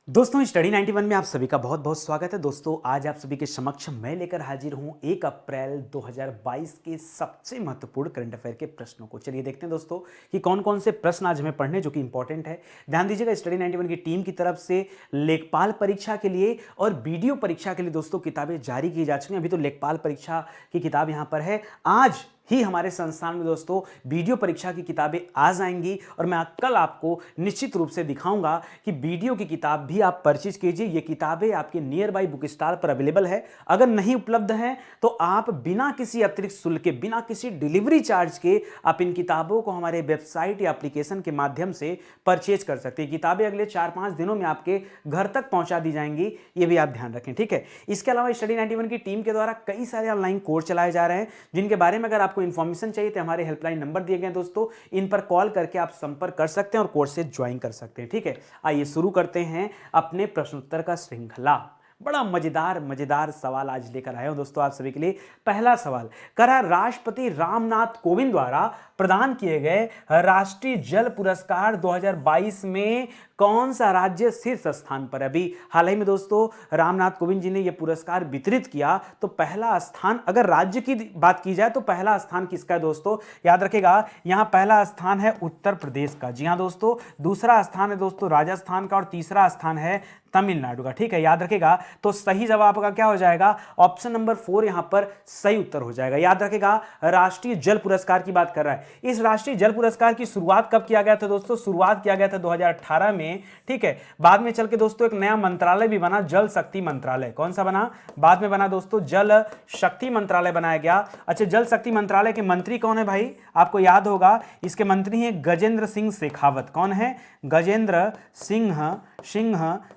दोस्तों स्टडी 91 में आप सभी का बहुत बहुत स्वागत है। दोस्तों आज आप सभी के समक्ष मैं लेकर हाजिर हूं 1 अप्रैल 2022 के सबसे महत्वपूर्ण करंट अफेयर के प्रश्नों को। चलिए देखते हैं दोस्तों कि कौन कौन से प्रश्न आज हमें पढ़ने जो कि इंपॉर्टेंट है। ध्यान दीजिएगा, स्टडी 91 की टीम की तरफ से लेखपाल परीक्षा के लिए और बीडीओ परीक्षा के लिए दोस्तों किताबें जारी की जा चुकी हैं। अभी तो लेखपाल परीक्षा की किताब यहां पर है, आज ही हमारे संस्थान में दोस्तों वीडियो परीक्षा की किताबें आ जाएंगी और मैं कल आपको निश्चित रूप से दिखाऊंगा कि वीडियो की किताब भी आप परचेज कीजिए। ये किताबें आपके नियर बाई बुक स्टॉल पर अवेलेबल है। अगर नहीं उपलब्ध हैं तो आप बिना किसी अतिरिक्त शुल्क के, बिना किसी डिलीवरी चार्ज के आप इन किताबों को हमारे वेबसाइट या एप्लीकेशन के माध्यम से परचेज कर सकते हैं। किताबें अगले 4-5 दिनों में आपके घर तक पहुंचा दी जाएंगी, ये भी आप ध्यान रखें, ठीक है। इसके अलावा स्टडी 91 की टीम के द्वारा कई सारे ऑनलाइन कोर्स चलाए जा रहे हैं, जिनके बारे में अगर आपको इंफॉर्मेशन चाहिए तो हमारे हेल्पलाइन नंबर दिए गए हैं दोस्तों, इन पर कॉल करके आप संपर्क कर सकते हैं और कोर्स से ज्वाइन कर सकते हैं, ठीक है। आइए शुरू करते हैं अपने प्रश्नोत्तर का श्रृंखला। बड़ा मजेदार मजेदार सवाल आज लेकर आया हूं दोस्तों आप सभी के लिए। पहला सवाल करा, राष्ट्रपति रामनाथ कोविंद द्वारा प्रदान किए गए राष्ट्रीय जल पुरस्कार 2022 में कौन सा राज्य शीर्ष स्थान पर? अभी हाल ही में दोस्तों रामनाथ कोविंद जी ने यह पुरस्कार वितरित किया, तो पहला स्थान, अगर राज्य की बात की जाए तो पहला स्थान किसका है दोस्तों? याद रखेगा, यहां पहला स्थान है उत्तर प्रदेश का, जी हां दोस्तों। दूसरा स्थान है दोस्तों राजस्थान का और तीसरा स्थान है तमिलनाडु का, ठीक है, याद रखेगा। तो सही जवाब का क्या हो जाएगा? ऑप्शन नंबर 4 यहां पर सही उत्तर हो जाएगा। याद रखेगा, राष्ट्रीय जल पुरस्कार की बात कर रहा है। इस राष्ट्रीय जल पुरस्कार की शुरुआत कब किया गया था दोस्तों? शुरुआत किया गया था 2018 में, ठीक है। बाद में चल के दोस्तों एक नया मंत्रालय भी बना, जल शक्ति मंत्रालय। कौन सा बना? बाद में बना दोस्तों जल शक्ति मंत्रालय बनाया गया। अच्छा, जल शक्ति मंत्रालय के मंत्री कौन है भाई? आपको याद होगा, इसके मंत्री हैं गजेंद्र सिंह शेखावत। कौन है? गजेंद्र सिंह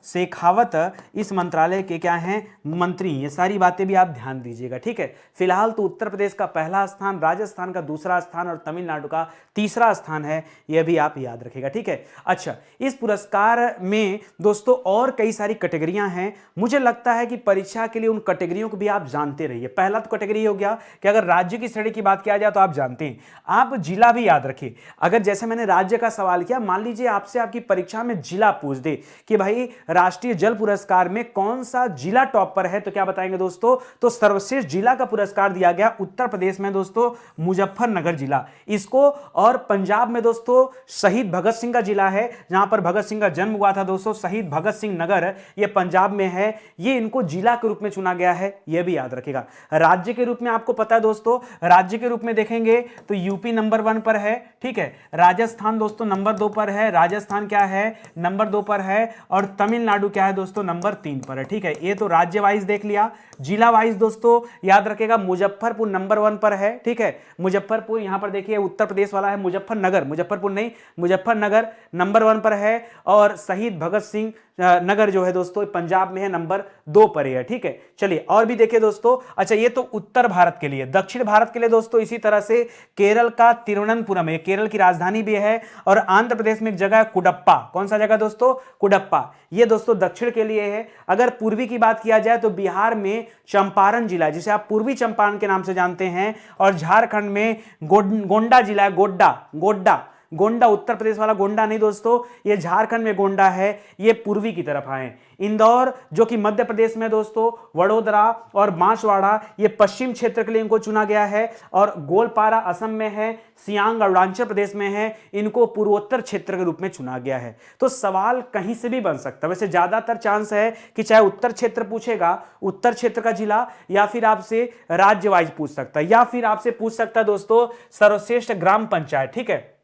शेखावत इस मंत्रालय के क्या हैं? मंत्री। ये सारी बातें भी आप ध्यान दीजिएगा, ठीक है। फिलहाल तो उत्तर प्रदेश का पहला स्थान, राजस्थान का दूसरा स्थान और तमिलनाडु का तीसरा स्थान है, यह भी आप याद रखिएगा, ठीक है। अच्छा, इस पुरस्कार में दोस्तों और कई सारी कैटेगरियां हैं। मुझे लगता है कि परीक्षा के लिए उन कैटेगरियों को भी आप जानते रहिए। पहला तो कैटेगरी हो गया कि अगर राज्य की श्रेणी की बात किया जाए तो आप जानते हैं। आप जिला भी याद रखिए। अगर जैसे मैंने राज्य का सवाल किया, मान लीजिए आपसे आपकी परीक्षा में जिला पूछ दे कि भाई राष्ट्रीय जल पुरस्कार में कौन सा जिला टॉप पर है, तो क्या बताएंगे दोस्तों? तो सर्वश्रेष्ठ जिला का पुरस्कार दिया गया उत्तर प्रदेश में दोस्तों मुजफ्फरनगर जिला इसको, और पंजाब में दोस्तों शहीद भगत सिंह का जिला है, जहां पर भगत सिंह का जन्म हुआ था दोस्तों, शहीद भगत सिंह नगर, ये पंजाब में है। ये इनको जिला के रूप में चुना गया है, यह भी याद रखेगा। राज्य के रूप में आपको पता है दोस्तों, राज्य के रूप में देखेंगे तो यूपी नंबर 1 पर है, ठीक है। राजस्थान दोस्तों नंबर 2 पर है, राजस्थान क्या है? नंबर 2 पर है। और तमिलनाडु क्या है दोस्तों? नंबर 3 पर है, ठीक है। ये तो राज्य वाइज देख लिया। जिला वाइज दोस्तों याद रखेगा, मुजफ्फरपुर नंबर 1 पर है, ठीक है। मुजफ्फरपुर यहां पर देखिए उत्तर प्रदेश वाला है, मुजफ्फरनगर, मुजफ्फरपुर नहीं, मुजफ्फरनगर नंबर 1 पर है। और शहीद भगत सिंह नगर जो है दोस्तों पंजाब में है, नंबर 2 पर है, ठीक है। चलिए और भी देखिए दोस्तों। अच्छा, ये तो उत्तर भारत के लिए। दक्षिण भारत के लिए दोस्तों इसी तरह से केरल का तिरुवनंतपुरम है, केरल की राजधानी भी है। और आंध्र प्रदेश में एक जगह है कुडप्पा। कौन सा जगह दोस्तों? कुडप्पा। ये दोस्तों दक्षिण के लिए है। अगर पूर्वी की बात किया जाए तो बिहार में चंपारण जिला, जिसे आप पूर्वी चंपारण के नाम से जानते हैं, और झारखंड में गोंडा जिला है, गोड्डा। गोंडा उत्तर प्रदेश वाला गोंडा नहीं दोस्तों, ये झारखंड में गोंडा है, ये पूर्वी की तरफ आए। इंदौर जो कि मध्य प्रदेश में दोस्तों, वडोदरा और बांसवाड़ा ये पश्चिम क्षेत्र के लिए इनको चुना गया है। और गोलपारा असम में है, सियांग अरुणाचल प्रदेश में है, इनको पूर्वोत्तर क्षेत्र के रूप में चुना गया है। तो सवाल कहीं से भी बन सकता है। वैसे ज्यादातर चांस है कि चाहे उत्तर क्षेत्र पूछेगा, उत्तर क्षेत्र का जिला, या फिर आपसे राज्य वाइज पूछ सकता है, या फिर आपसे पूछ सकता है दोस्तों सर्वश्रेष्ठ ग्राम पंचायत, ठीक है।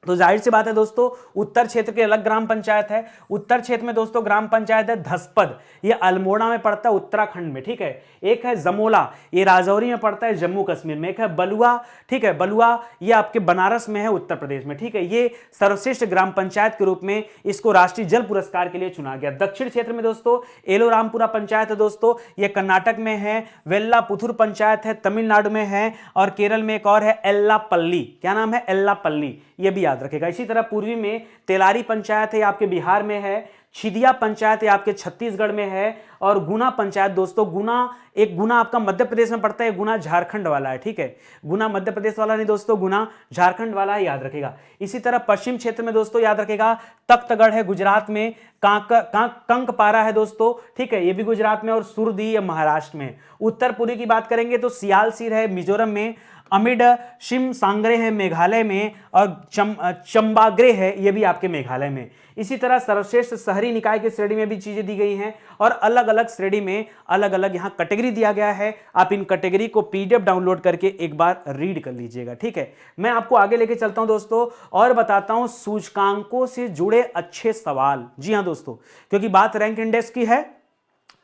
तो जाहिर सी बात है दोस्तों, उत्तर क्षेत्र के अलग ग्राम पंचायत है। उत्तर क्षेत्र में दोस्तों ग्राम पंचायत है धसपद, ये अल्मोड़ा में पड़ता है उत्तराखंड में, ठीक है। एक है जमोला, ये राजौरी में पड़ता है जम्मू कश्मीर में। एक है बलुआ, ठीक है, बलुआ ये आपके बनारस में है उत्तर प्रदेश में, ठीक है। ये सर्वश्रेष्ठ ग्राम पंचायत के रूप में इसको राष्ट्रीय जल पुरस्कार के लिए चुना गया। दक्षिण क्षेत्र में दोस्तों एलोरामपुरा पंचायत है दोस्तों, ये कर्नाटक में है। वेल्लापुथुर पंचायत है, तमिलनाडु में है। और केरल में एक और है एल्लापल्ली, क्या नाम है? एल्लापल्ली, ये भी याद रखेगा। इसी तरह पूर्वी में तेलारी पंचायत है, आपके बिहार में है। छिदिया पंचायत ये आपके छत्तीसगढ़ में है, और गुना पंचायत दोस्तों, गुना आपका मध्य प्रदेश में पड़ता है, गुना झारखंड वाला है, ठीक है, गुना मध्य प्रदेश वाला नहीं दोस्तों, गुना झारखंड वाला है, याद रखेगा। इसी तरह पश्चिम क्षेत्र में दोस्तों याद रखेगा तख्तगढ़ है गुजरात में, कंकपारा है दोस्तों, ठीक है, ये भी गुजरात में, और सुरदी है महाराष्ट्र में। उत्तर पूर्वी की बात करेंगे तो सियालसीर है मिजोरम में, अमिड शिम सांगरे है मेघालय में, और चंबाग्रे है ये भी आपके मेघालय में। इसी तरह सर्वश्रेष्ठ शहरी निकाय की श्रेणी में भी चीजें दी गई हैं, और अलग अलग श्रेणी में अलग अलग यहां कैटेगरी दिया गया है। आप इन कैटेगरी को पीडीएफ डाउनलोड करके एक बार रीड कर लीजिएगा, ठीक है। मैं आपको आगे लेके चलता हूं दोस्तों और बताता हूं सूचकांकों से जुड़े अच्छे सवाल। जी हां दोस्तों, क्योंकि बात रैंक इंडेक्स की है।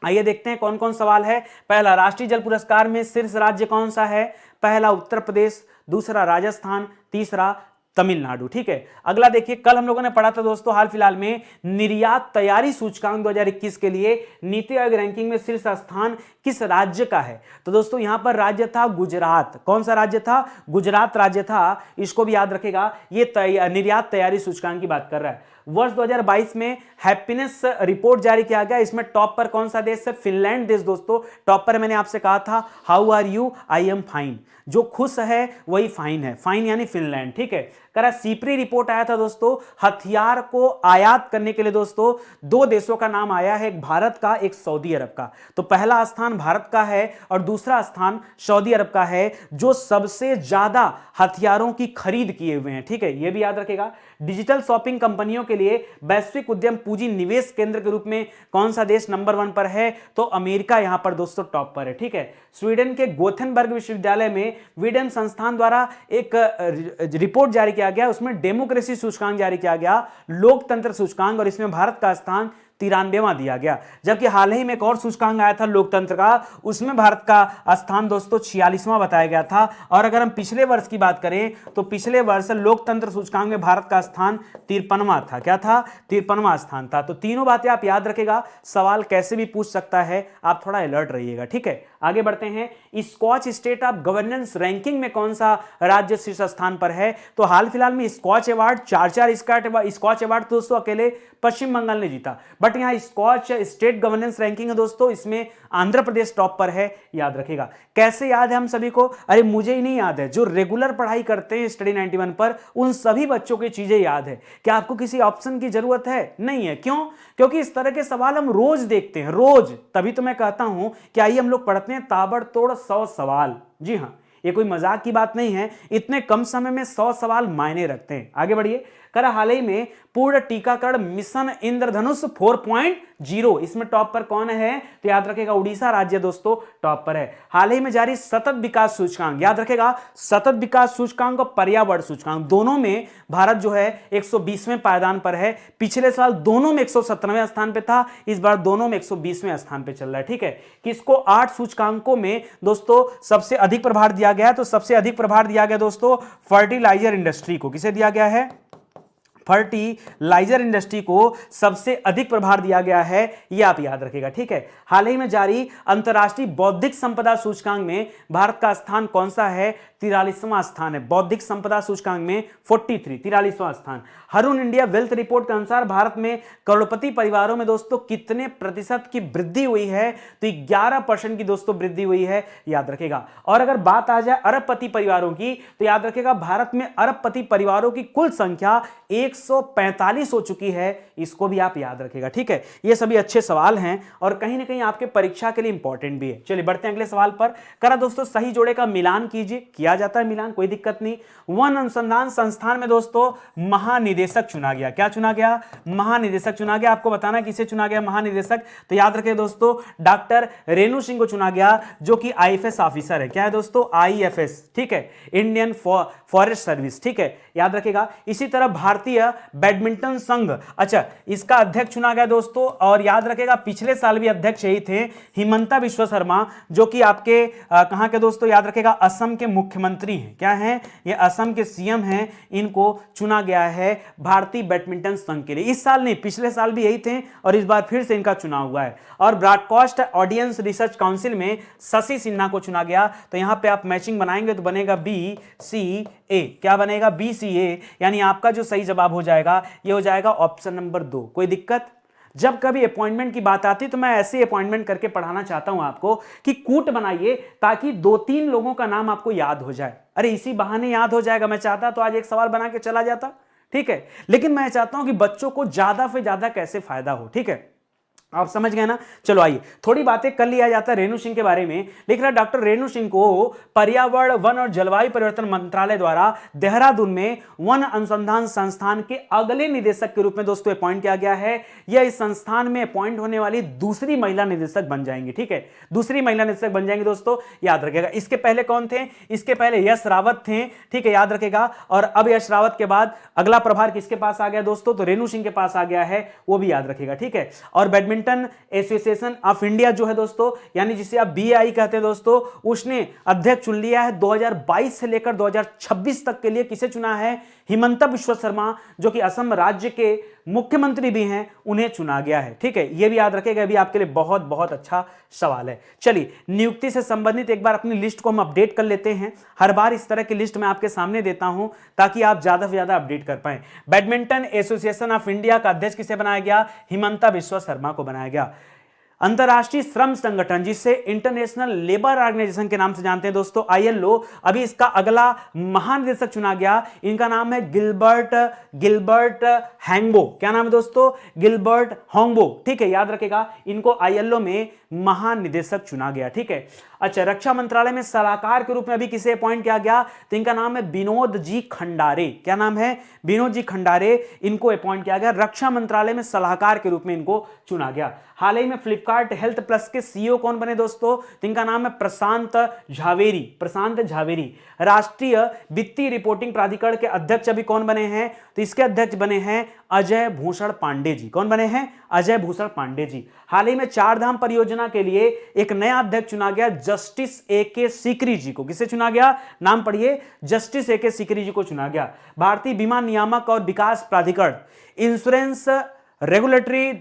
आइए देखते हैं कौन कौन सवाल है। पहला, राष्ट्रीय जल पुरस्कार में शीर्ष राज्य कौन सा है? पहला उत्तर प्रदेश, दूसरा राजस्थान, तीसरा तमिलनाडु, ठीक है। अगला देखिए, कल हम लोगों ने पढ़ा था दोस्तों हाल फिलहाल में निर्यात तैयारी सूचकांक 2021 के लिए नीति आयोग रैंकिंग में शीर्ष स्थान किस राज्य का है? तो दोस्तों यहां पर राज्य था गुजरात। कौन सा राज्य था? गुजरात राज्य था, इसको भी याद रखेगा। ये निर्यात तैयारी सूचकांक की बात कर रहा है। वर्ष 2022 में हैप्पीनेस रिपोर्ट जारी किया गया, इसमें टॉप पर कौन सा देश है? फिनलैंड देश दोस्तों टॉप पर। मैंने आपसे कहा था how are you, I am fine. जो खुश है वही फाइन है, फाइन यानी फिनलैंड, ठीक है। करा सीपरी रिपोर्ट आया था दोस्तों, हथियार को आयात करने के लिए दोस्तों दो देशों का नाम आया है, एक भारत का, एक सऊदी अरब का। तो पहला स्थान भारत का है और दूसरा स्थान सऊदी अरब का है, जो सबसे ज्यादा हथियारों की खरीद किए हुए हैं, ठीक है, यह भी याद रखेगा। डिजिटल शॉपिंग कंपनियों के लिए वैश्विक उद्यम पूंजी निवेश केंद्र के रूप में कौन सा देश नंबर 1 पर है? तो अमेरिका यहां पर दोस्तों टॉप पर है, ठीक है। स्वीडन के गोथेनबर्ग विश्वविद्यालय में विडेन संस्थान द्वारा एक रिपोर्ट जारी किया गया, उसमें डेमोक्रेसी सूचकांक जारी किया गया, लोकतंत्र सूचकांक, और इसमें भारत का स्थान 93वां दिया गया। जबकि हाल ही में एक और सूचकांक आया था लोकतंत्र का, उसमें भारत का स्थान दोस्तों 46वां बताया गया था। और अगर हम पिछले वर्ष की बात करें तो पिछले वर्ष लोकतंत्र सूचकांक में भारत का स्थान 53वां था। क्या था? 53वां स्थान था। तो तीनों बातें आप याद रखेगा, सवाल कैसे भी पूछ सकता है, आप थोड़ा अलर्ट रहिएगा, ठीक है। आगे बढ़ते हैं। Skoch state of governance ranking में कौन सा राज्य शीर्ष स्थान पर है? तो हाल फिलहाल में स्कॉच अवार्ड, चार स्कॉच अवार्ड दोस्तों अकेले पश्चिम बंगाल ने जीता, बट यहां स्कॉच स्टेट गवर्नेंस रैंकिंग है दोस्तों, इसमें आंध्र प्रदेश टॉप पर है, याद रखेगा। कैसे याद है हम सभी को? अरे मुझे ही नहीं याद है, जो रेगुलर पढ़ाई करते हैं स्टडी 91 पर, उन सभी बच्चों की चीजें याद है। क्या आपको किसी ऑप्शन की जरूरत है? नहीं है। क्यों? क्योंकि इस तरह के सवाल हम रोज देखते हैं, रोज। तभी तो मैं कहता हूं कि आइए हम लोग पढ़ते हैं ताबड़तोड़ 100 सवाल। जी हां, ये कोई मजाक की बात नहीं है, इतने कम समय में 100 सवाल मायने रखते हैं। आगे बढ़िए। करा हाल ही में पूर्ण टीकाकरण मिशन इंद्रधनुष 4.0, इसमें टॉप पर कौन है? तो याद रखेगा उड़ीसा राज्य दोस्तों टॉप पर है। हाल ही में जारी सतत विकास सूचकांक, याद रखेगा सतत विकास सूचकांक और पर्यावरण सूचकांक, दोनों में भारत जो है 120वें पायदान पर है। पिछले साल दोनों में 117वें स्थान पे था, इस बार दोनों में 120वें स्थान पे चल रहा है, ठीक है। किसको? 8 सूचकांकों में दोस्तों सबसे अधिक प्रभार दिया गया है, तो सबसे अधिक प्रभार दिया गया दोस्तों फर्टिलाइजर इंडस्ट्री को। किसे दिया गया है? फर्टिलाइजर इंडस्ट्री को सबसे अधिक प्रभार दिया गया है, यह आप याद रखेगा, ठीक है। हाल ही में जारी अंतरराष्ट्रीय बौद्धिक संपदा सूचकांक में भारत का स्थान कौन सा है? 43वां स्थान है। बौद्धिक संपदा सूचकांक में 43वां स्थान। हरून इंडिया वेल्थ रिपोर्ट के अनुसार भारत में करोड़पति परिवारों में दोस्तों कितने प्रतिशत की वृद्धि हुई है? तो 11% की दोस्तों वृद्धि हुई है, याद रखेगा। और अगर बात आ जाए अरबपति परिवारों की, तो याद रखेगा भारत में अरबपति परिवारों की कुल संख्या 145 हो चुकी है, इसको भी आप याद रखेगा, ठीक है। ये सभी अच्छे सवाल हैं और कहीं ना कहीं आपके परीक्षा के लिए इंपॉर्टेंट भी है। चलिए बढ़ते हैं अगले सवाल पर। करा दोस्तों सही जोड़े का मिलान कीजिए। किया जाता है मिलान, कोई दिक्कत नहीं। वन अनुसंधान संस्थान में दोस्तों महानिदेशक चुना गया। क्या चुना गया? महानिदेशक चुना गया। आपको बताना किसे चुना गया महानिदेशक? तो याद रखें दोस्तों डॉक्टर रेणु सिंह को चुना गया, जो कि आईएफएस ऑफिसर है। क्या है दोस्तों? आईएफएस, ठीक है, इंडियन फॉरेस्ट सर्विस, ठीक है, याद रखेगा। इसी तरह भारतीय बैडमिंटन संघ, अच्छा, इसका अध्यक्ष चुना गया दोस्तों, और याद रखेगा पिछले साल भी अध्यक्ष यही थे, हिमंता विश्व शर्मा, जो कि आपके कहां के दोस्तों? याद रखेगा असम के मुख्यमंत्री हैं। क्या हैं? ये असम के सीएम हैं। इनको चुना गया है भारतीय बैडमिंटन संघ के लिए। इस साल नहीं, पिछले साल भी यही थे और इस बार फिर से इनका चुनाव हुआ है। और ब्रॉडकास्ट ऑडियंस रिसर्च काउंसिल में शशि सिन्हा को चुना गया। तो यहां पे आप मैचिंग बनाएंगे तो बनेगा BCA। क्या बनेगा? BCA, यानी आपका जो सही जवाब हो जाएगा ये हो जाएगा ऑप्शन नंबर 2। कोई दिक्कत? जब कभी अपॉइंटमेंट की बात आती तो मैं ऐसे अपॉइंटमेंट करके पढ़ाना चाहता हूं आपको कि कूट बनाइए ताकि 2-3 लोगों का नाम आपको याद हो जाए। अरे इसी बहाने याद हो जाएगा। मैं चाहता तो आज एक सवाल बना के चला जाता, ठीक है, लेकिन मैं चाहता हूं कि बच्चों को ज्यादा से ज्यादा कैसे फायदा हो। ठीक है, आप समझ गए ना। चलो आइए थोड़ी बातें कर लिया जाता है रेणु सिंह के बारे में। लिख रहा डॉक्टर रेणु सिंह को पर्यावरण वन और जलवायु परिवर्तन मंत्रालय द्वारा देहरादून में वन अनुसंधान संस्थान के अगले निदेशक के रूप में दोस्तों अपॉइंट किया गया है। यह इस संस्थान में अपॉइंट होने वाली दूसरी महिला निदेशक बन जाएंगी। ठीक है, दूसरी महिला निदेशक बन जाएंगे दोस्तों, याद रखेगा। इसके पहले कौन थे? इसके पहले यश रावत थे। ठीक है, याद रखेगा। और अब यश रावत के बाद अगला प्रभार किसके पास आ गया दोस्तों? तो रेणु सिंह के पास आ गया है, वो भी याद रखेगा। ठीक है, और बैडमिंटन एसोसिएशन ऑफ इंडिया जो है दोस्तों, यानी जिसे आप बीआई कहते हैं दोस्तों, उसने अध्यक्ष चुन लिया है 2022 से लेकर 2026 तक के लिए। किसे चुना है? हिमंता बिश्व शर्मा, जो कि असम राज्य के मुख्यमंत्री भी हैं, उन्हें चुना गया है। ठीक है, यह भी याद रखेगा, ये भी आपके लिए बहुत बहुत अच्छा सवाल है। चलिए, नियुक्ति से संबंधित एक बार अपनी लिस्ट को हम अपडेट कर लेते हैं। हर बार इस तरह की लिस्ट मैं आपके सामने देता हूं ताकि आप ज्यादा से ज्यादा अपडेट कर पाएं। बैडमिंटन एसोसिएशन ऑफ इंडिया का अध्यक्ष किसे बनाया गया? हिमंता बिश्व शर्मा को बनाया गया। अंतरराष्ट्रीय श्रम संगठन, जिसे इंटरनेशनल लेबर ऑर्गेनाइजेशन के नाम से जानते हैं दोस्तों, ILO, अभी इसका अगला महानिदेशक चुना गया। इनका नाम है गिलबर्ट हैंगबो। क्या नाम है दोस्तों? Gilbert Houngbo. ठीक है, याद रखेगा, इनको ILO में महानिदेशक चुना गया। ठीक है, अच्छा, रक्षा मंत्रालय में सलाहकार के रूप में अभी किसे अपॉइंट किया गया? तो इनका नाम है विनोद जी खंडारे। क्या नाम है? विनोद जी खंडारे। इनको अपॉइंट किया गया, रक्षा मंत्रालय में सलाहकार के रूप में इनको चुना गया। हाल ही में फ्लिपकार्ट हेल्थ प्लस के CEO कौन बने दोस्तों? तो इनका नाम है प्रशांत झावेरी। राष्ट्रीय वित्तीय रिपोर्टिंग प्राधिकरण के अध्यक्ष अभी कौन बने हैं? तो इसके अध्यक्ष बने हैं अजय भूषण पांडे जी। कौन बने हैं? अजय भूषण पांडे जी। हाल ही में चार धाम परियोजना के लिए एक नया अध्यक्ष चुना गया, जस्टिस AK सीकरी जी को। किसे चुना गया? नाम पढ़िए, जस्टिस AK सीकरी जी को चुना गया। भारतीय बीमा नियामक और विकास प्राधिकरण, इंश्योरेंस रेगुलेटरी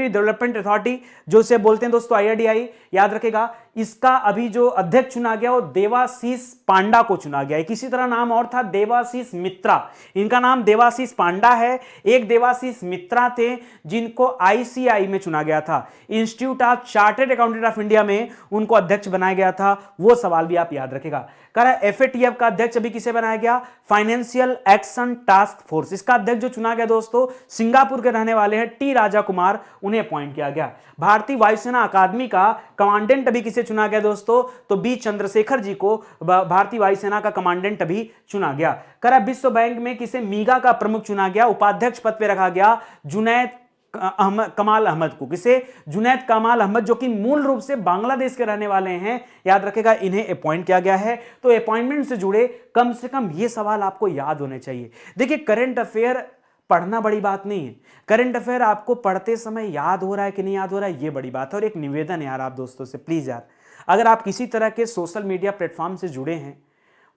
डेवलपमेंट अथॉरिटी, जो इसे बोलते हैं दोस्तों IRDAI, याद रखेगा। इसका अभी जो अध्यक्ष चुना गया वो देवाशीष पांडा को चुना गया है। किसी तरह नाम और था, देवाशीष मित्रा। इनका नाम देवाशीष पांडा है। एक देवाशीष मित्रा थे जिनको ICI में चुना गया था, institute of chartered accountant of India में उनको अध्यक्ष बनाया गया था। वो सवाल भी आप याद रखेगा। कह रहा है FATF का अध्यक्ष अभी किसे बनाया गया? Financial action task force. इसका अध्यक्ष जो चुना गया दोस्तों, सिंगापुर के रहने वाले हैं T राजा कुमार, उन्हें अपॉइंट किया गया। भारतीय वायुसेना अकादमी का कमांडेंट अभी किसे चुना गया दोस्तों? तो B चंद्रशेखर जी को भारतीय वायुसेना का कमांडेंट अभी चुना गया। कह रहा है विश्व बैंक में किसे मीगा का प्रमुख चुना गया? उपाध्यक्ष पद पर रखा गया जुनैद कमाल अहमद को। किसे? जुनैद कमाल अहमद, जो कि मूल रूप से बांग्लादेश के रहने वाले हैं, याद रखेगा, इन्हें अपॉइंट किया गया है। तो अपॉइंटमेंट से जुड़े कम से कम ये सवाल आपको याद होने चाहिए। देखिए, करंट अफेयर पढ़ना बड़ी बात नहीं है, करंट अफेयर आपको पढ़ते समय याद हो रहा है कि नहीं याद हो रहा है, ये बड़ी बात है। और एक निवेदन है यार आप दोस्तों से, प्लीज यार, अगर आप किसी तरह के सोशल मीडिया प्लेटफॉर्म से जुड़े हैं,